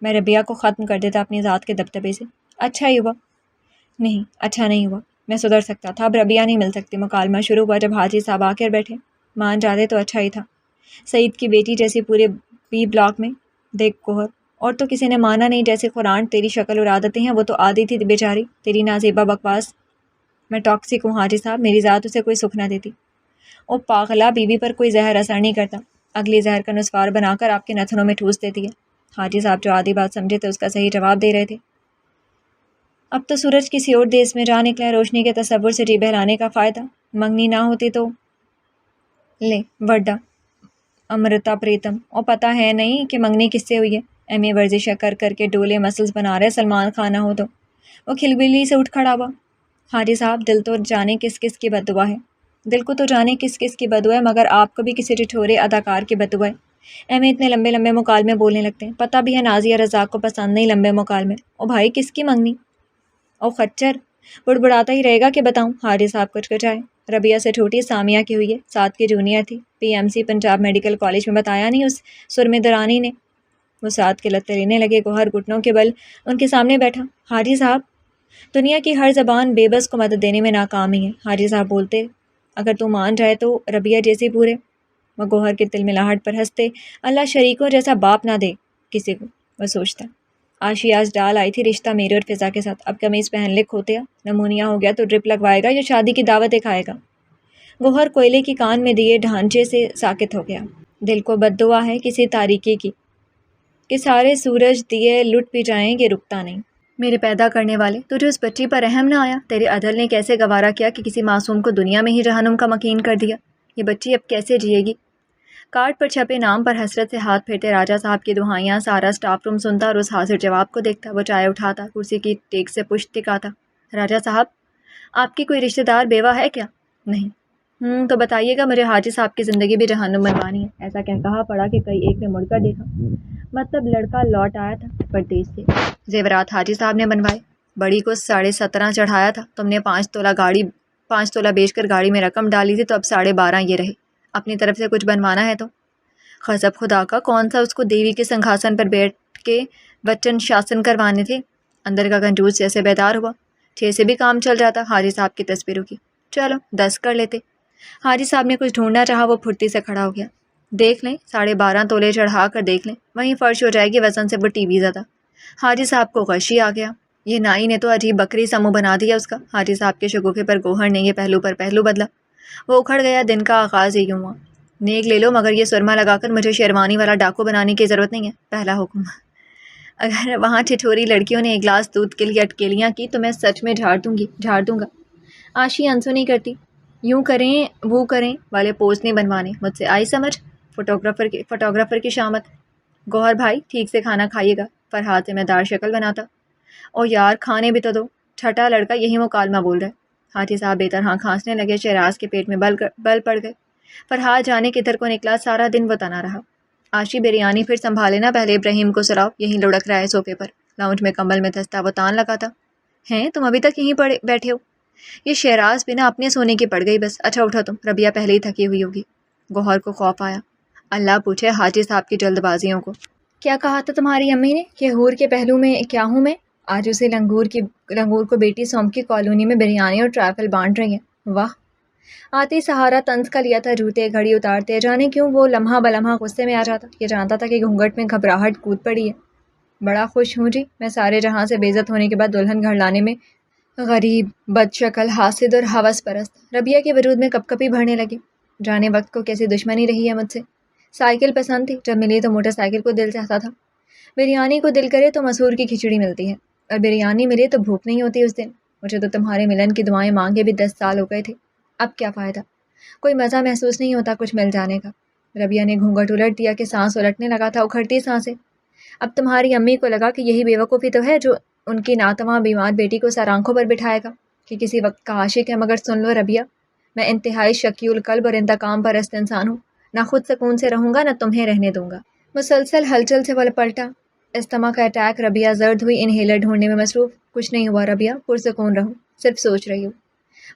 میں ربیہ کو ختم کر دیتا اپنی ذات کے دبدبے سے۔ اچھا ہی ہوا۔ نہیں، اچھا نہیں ہوا، میں سدھر سکتا تھا، اب ربیہ نہیں مل سکتی۔ مکالمہ شروع ہوا جب حاجی صاحب آ کر بیٹھے۔ مان جاتے تو اچھا ہی تھا، سعید کی بیٹی جیسی پورے بی بلاک میں۔ دیکھ گوہر، اور تو کسی نے مانا نہیں، جیسے قرآن تیری شکل اور عادتیں ہیں وہ تو عادی تھی بیچاری، تیری نازیبا بکواس۔ میں ٹاکسک ہوں حاجی صاحب، میری ذات اسے کوئی سکھ نہ دیتی۔ او پاگلا، بیوی پر کوئی زہر اثر نہیں کرتا، اگلی زہر کا نسوار بنا کر آپ کے نتنوں میں ٹھوس دیتی ہے۔ حاجی صاحب جو آدھی بات سمجھے تھے اس کا صحیح جواب دے رہے تھے۔ اب تو سورج کسی اور دیس میں جا نکلا ہے، روشنی کے تصور سے جی بہلانے کا فائدہ، منگنی نہ ہوتی تو لے وڈا امرتا پریتم، اور پتہ ہے نہیں کہ منگنی کس سے ہوئی ہے؟ ایم اے ورزشیں کر کر کے ڈولے مسلز بنا رہے سلمان خان نہ ہو تو۔ وہ کھلبلی سے اٹھ کھڑا ہوا۔ حاجی صاحب دل تو جانے کس کس کی بد دعا ہے، دل کو تو جانے کس کس کی بد دعا ہے، مگر آپ کو بھی کسی ٹھٹورے اداکار کی بد دعا ہے۔ ایم اے اتنے لمبے لمبے مکالمے بولنے لگتے ہیں، پتہ بھی ہے نازیہ رزاق کو پسند نہیں لمبے مکالمے۔ او بھائی کس کی منگنی؟ او خچر، بڑبڑاتا ہی رہے گا کہ بتاؤں؟ حاجی صاحب کچھ کچائے۔ ربیہ سے چھوٹی سامیہ کی ہوئی ہے، 7 کی جونیئر تھی، P M C Punjab medical college میں، بتایا نہیں اس سرمے درانی نے؟ وہ 7 کے لتے لینے لگے۔ گوہر گھٹنوں کے بل ان کے سامنے بیٹھا۔ حاجی صاحب، دنیا کی ہر زبان بے بس کو مدد دینے میں ناکام ہی ہے۔ حاجی صاحب بولتے، اگر تو مان جائے تو ربیہ جیسی پورے۔ وہ گوہر کی تل ملاہٹ پر ہنستے، اللہ شریکوں جیسا باپ نہ دے کسی کو، وہ سوچتا۔ عاشی آج ڈال آئی تھی رشتہ میرے اور فضا کے ساتھ، اب قمیض پہن لے کھوتیا، نمونیا ہو گیا تو ڈرپ لگوائے گا یا شادی کی دعوتیں کھائے گا۔ گوہر کوئلے کی کان میں دیے ڈھانچے سے ساکت ہو گیا۔ دل کو بد دعا ہے کسی تاریکی کی کہ سارے سورج دیے لٹ بھی جائیں، یہ رکتا نہیں۔ میرے پیدا کرنے والے، تجھے اس بچی پر رحم نہ آیا؟ تیرے عدل نے کیسے گوارا کیا کہ کسی معصوم کو دنیا میں ہی جہنم کا مکین کر دیا؟ یہ بچی اب کیسے جیے گی؟ کارڈ پر چھپے نام پر حسرت سے ہاتھ پھیرتے راجہ صاحب کی دعائیاں سارا سٹاف روم سنتا اور اس حاضر جواب کو دیکھتا۔ وہ چائے اٹھاتا، کرسی کی ٹیک سے پشت ٹکاتا۔ راجہ صاحب، آپ کی کوئی رشتہ دار بیوہ ہے کیا؟ نہیں۔ تو بتائیے گا، مجھے حاجی صاحب کی زندگی بھی جہنم بنوانی ہے۔ ایسا کہا پڑا کہ کئی ایک نے مڑ کر دیکھا، مطلب لڑکا لوٹ آیا تھا پردیس سے۔ زیورات حاجی صاحب نے بنوائے، بڑی کو 17.5 چڑھایا تھا، تم نے 5 تولہ بیچ کر گاڑی میں رقم ڈالی تھی تو اب 12.5 یہ رہے۔ اپنی طرف سے کچھ بنوانا ہے تو غضب خدا کا، کون سا اس کو دیوی کے سنگھاسن پر بیٹھ کے وچن شاسن کروانے تھے؟ اندر کا کنجوس جیسے بیدار ہوا۔ 6 سے بھی کام چل جاتا حاجی صاحب کی تصویروں کی، چلو 10 کر لیتے۔ حاجی صاحب نے کچھ ڈھونڈنا چاہا، وہ پھرتی سے کھڑا ہو گیا۔ دیکھ لیں، 12.5 تولے چڑھا کر دیکھ لیں، وہیں فرش ہو جائے گی وزن سے، وہ ٹی وی زیادہ۔ حاجی صاحب کو غشی آ گیا، یہ نائی نے تو عجیب بکری سا منہ بنا دیا اس کا۔ حاجی صاحب کے شگوفے پر گوہر نے یہ پہلو پر پہلو بدلا۔ وہ اکھڑ گیا، دن کا آغاز ہی یوں ہوا۔ نیک لے لو، مگر یہ سرما لگا کر مجھے شیروانی والا ڈاکو بنانے کی ضرورت نہیں ہے، پہلا حکم۔ اگر وہاں ٹھٹوری لڑکیوں نے 1 گلاس دودھ کے لیے اٹکیلیاں کی تو میں سچ میں جھاڑ دوں گا۔ عاشی انسو نہیں کرتی، یوں کریں وہ کریں والے پوز نہیں بنوانے مجھ سے، آئی سمجھ؟ فوٹوگرافر کی شامت۔ گوہر بھائی ٹھیک سے کھانا کھائیے گا، فرحاد ذمہ دار شکل بناتا۔ او یار کھانے بھی تو دو، چھٹا لڑکا یہی مکالمہ بول رہا ہے۔ حاجی صاحب بے طرح کھانسنے لگے، شہراز کے پیٹ میں بل پڑ گئے۔ فرحاد جانے کدھر کو نکلا، سارا دن وہ تنا رہا۔ عاشی بریانی پھر سنبھالے نا، پہلے ابراہیم کو سلاؤ، یہیں لڑک رہا ہے صوفے پر، لاؤنج میں کمبل میں دھستا وہ تان لگاتا۔ ہیں تم ابھی تک یہیں بیٹھے ہو؟ یہ شہراز بنا اپنے سونے کی پڑ گئی بس۔ اچھا اٹھو تم، ربیہ پہلے ہی تھکی ہوئی ہوگی۔ گوہر کو خوف آیا، اللہ پوچھے حاجی صاحب کی جلد بازیوں کو۔ کیا کہا تھا تمہاری امی نے کہ حور کے پہلو میں کیا ہوں میں؟ آج اسے لنگور کو بیٹی سونپ کی کالونی میں بریانی اور ٹرائفل بانٹ رہی ہے۔ واہ، آتے سہارا طنز کا لیا تھا، جوتے گھڑی اتارتے جانے کیوں وہ لمحہ بلمحہ غصے میں آ جاتا۔ یہ جانتا تھا کہ گھونگھٹ میں گھبراہٹ کود پڑی ہے۔ بڑا خوش ہوں جی، میں سارے جہاں سے بے عزت ہونے کے بعد دلہن گھر لانے میں۔ غریب، بد شکل، حاسد اور ہوس پرست ربیہ کے وجود میں کپ کپی بڑھنے لگی۔ جانے وقت کو کیسی دشمنی رہی ہے مجھ سے۔ سائیکل پسند تھی، جب ملی تو موٹر سائیکل کو دل چاہتا تھا۔ بریانی کو دل کرے تو مسور کی کھچڑی ملتی ہے، اور بریانی ملے تو بھوک نہیں ہوتی اس دن۔ مجھے تو تمہارے ملن کی دعائیں مانگے بھی 10 سال ہو گئے تھے، اب کیا فائدہ؟ کوئی مزہ محسوس نہیں ہوتا کچھ مل جانے کا۔ ربیہ نے گھونگھٹ الٹ دیا کہ سانس الٹنے لگا تھا، اکھڑتی سانسیں۔ اب تمہاری امی کو لگا کہ یہی بیوقوفی تو ہے جو ان کی ناتواں بیمار بیٹی کو سر آنکھوں پر بٹھائے گا کہ کسی وقت کا عاشق ہے، مگر سن لو ربیہ، میں انتہائی شکی القلب اور انتقام پرست انسان ہوں۔ نہ خود سکون سے رہوں گا، نہ تمہیں رہنے دوں گا۔ مسلسل ہلچل سے پلٹا استما کا اٹیک۔ ربیہ زرد ہوئی، انہیلر ڈھونڈنے میں مصروف۔ کچھ نہیں ہوا ربیہ، پرسکون رہو، صرف سوچ رہی ہوں۔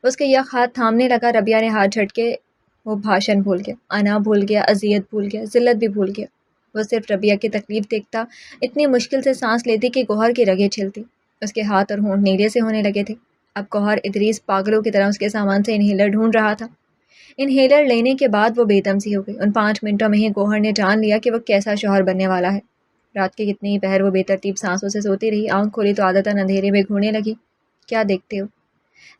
اس کے یک ہاتھ تھامنے لگا۔ ربیہ نے ہاتھ جھٹکے۔ وہ بھاشن بھول گیا، انا بھول گیا، اذیت بھول گیا، ذلت بھی بھول گیا۔ وہ صرف ربیہ کی تکلیف دیکھتا، اتنی مشکل سے سانس لیتی کہ گوہر کی رگیں چھلتی۔ اس کے ہاتھ اور ہونٹ نیلے سے ہونے لگے تھے۔ اب گوہر ادریس پاگلوں کی طرح اس کے سامان سے انہیلر ڈھونڈ رہا تھا۔ انہیلر لینے کے بعد وہ بے دم سی ہو گئی۔ ان 5 منٹوں میں ہی گوہر نے جان لیا کہ وہ کیسا شوہر بننے والا ہے۔ رات کے کتنی ہی پہر وہ بے ترتیب سانسوں سے سوتی رہی۔ آنکھ کھولی تو عادتاً اندھیرے میں گھورنے لگی۔ کیا دیکھتے ہو؟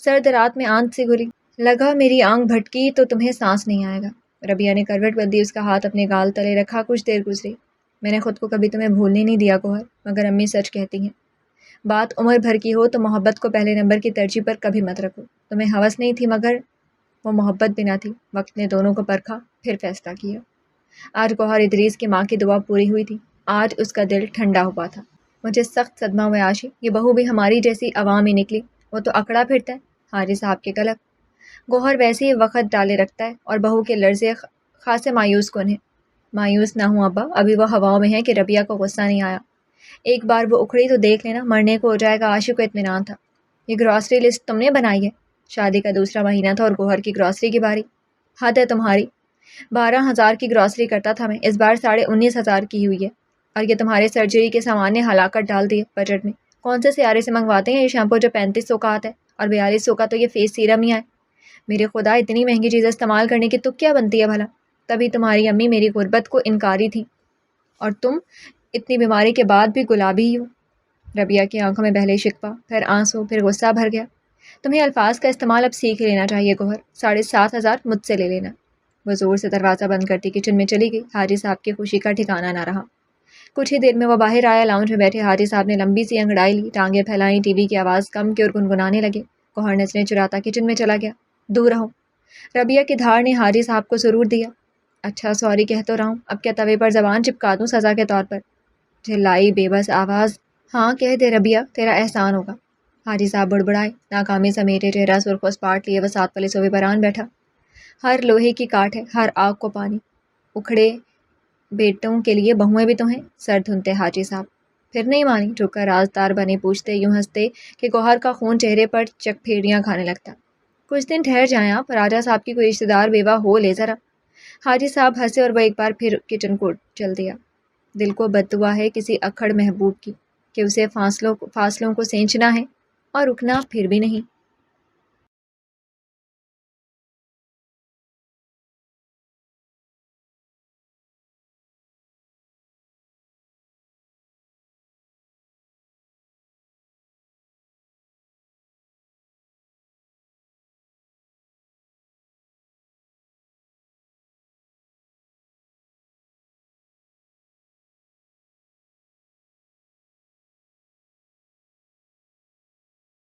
سرد رات میں آنکھ سے گھری۔ لگا میری آنکھ بھٹکی تو تمہیں سانس نہیں آئے گا۔ ربیہ نے کروٹ بدلی، اس کا ہاتھ اپنے گال تلے رکھا۔ کچھ دیر گزری۔ میں نے خود کو کبھی تمہیں بھولنے نہیں دیا گوہر، مگر امی سچ کہتی ہیں، بات عمر بھر کی ہو تو محبت کو پہلے نمبر کی ترجیح پر کبھی مت رکھو۔ تمہیں ہوس نہیں تھی، مگر وہ محبت بھی نہ تھی۔ وقت نے دونوں کو پرکھا، پھر فیصلہ کیا۔ آج گوہر ادریس کی ماں کی دعا پوری ہوئی تھی۔ آج اس کا دل ٹھنڈا ہوا تھا۔ مجھے سخت صدمہ ہوا عاشی، یہ بہو بھی ہماری جیسی عوام ہی نکلی۔ وہ تو اکڑا پھرتا ہے، حاجی صاحب کے کلک۔ گوہر ویسے ہی وقت ڈالے رکھتا ہے، اور بہو کے لرزے خاصے مایوس کن ہیں۔ مایوس نہ ہوں ابا، ابھی وہ ہواؤں میں ہے کہ ربیہ کو غصہ نہیں آیا۔ ایک بار وہ اکھڑی تو دیکھ لینا، مرنے کو ہو جائے گا۔ عاشق کو اطمینان تھا۔ یہ گروسری لسٹ تم نے بنائی ہے؟ شادی کا دوسرا مہینہ تھا اور گوہر کی گروسری کی باری۔ حد ہے تمہاری، 12,000 کی گروسری کرتا تھا میں، اس بار 19,500 کی ہوئی ہے۔ اور یہ تمہارے سرجری کے سامان نے ہلاکت ڈال دی ہے بجٹ میں۔ کون سے سیارے سے منگواتے ہیں یہ شیمپو جو 3500 کا آتا ہے، اور 4200 کا تو یہ فیس سیرم ہی ہے۔ میرے خدا، اتنی مہنگی چیز استعمال کرنے کی تک کیا بنتی ہے بھلا؟ تبھی تمہاری امی میری غربت کو انکاری تھی، اور تم اتنی بیماری کے بعد بھی گلابی ہی ہو۔ ربیہ کی آنکھوں میں پہلے شکوہ، پھر آنسو، پھر غصہ بھر گیا۔ تمہیں الفاظ کا استعمال اب سیکھ لینا چاہیے گوہر، 7,500 مجھ سے لے لینا۔ وہ زور سے دروازہ بند کرتی کچن میں چلی گئی۔ حاجی صاحب کی خوشی کا ٹھکانہ نہ رہا۔ کچھ ہی دیر میں وہ باہر آیا۔ لاؤنج میں بیٹھے حاجی صاحب نے لمبی سی انگڑائی لی، ٹانگیں پھیلائیں، ٹی وی کی آواز کم کی اور گنگنانے لگے۔ گوہر نچلیں چراتا کچن میں چلا گیا۔ دور رہو۔ ربیہ کی دھاڑ نے حاجی صاحب کو سرور دیا۔ اچھا سوری کہہ تو رہا ہوں، اب کیا توے پر زبان چپکا دوں سزا کے طور پر؟ جھلائی بے بس آواز۔ ہاں کہہ دے ربیہ، تیرا احسان ہوگا۔ حاجی صاحب بڑبڑائے، ناکامی سمیٹے چہرہ سرخ و اسپاٹ لیے وہ ساتھ والے صوبے پر آن بیٹھا۔ ہر لوہے کی کاٹ ہے، ہر آگ کو پانی۔ اکھڑے بیٹوں کے لیے بہوئیں بھی تو ہیں، سر دھنتے حاجی صاحب۔ پھر نہیں مانی، جھک کر رازدار بنے پوچھتے، یوں ہنستے کہ گوہر کا خون چہرے پر چک پھیڑیاں کھانے لگتا۔ کچھ دن ٹھہر جائیں آپ، راجہ صاحب کی کوئی رشتہ دار بیوہ ہو لے ذرا۔ حاجی صاحب ہنسے اور وہ ایک بار پھر کچن کو چل دیا۔ دل کو بد دعا ہے کسی اکھڑ محبوب کی کہ اسے فاصلوں کو سینچنا ہے اور رکنا پھر بھی نہیں۔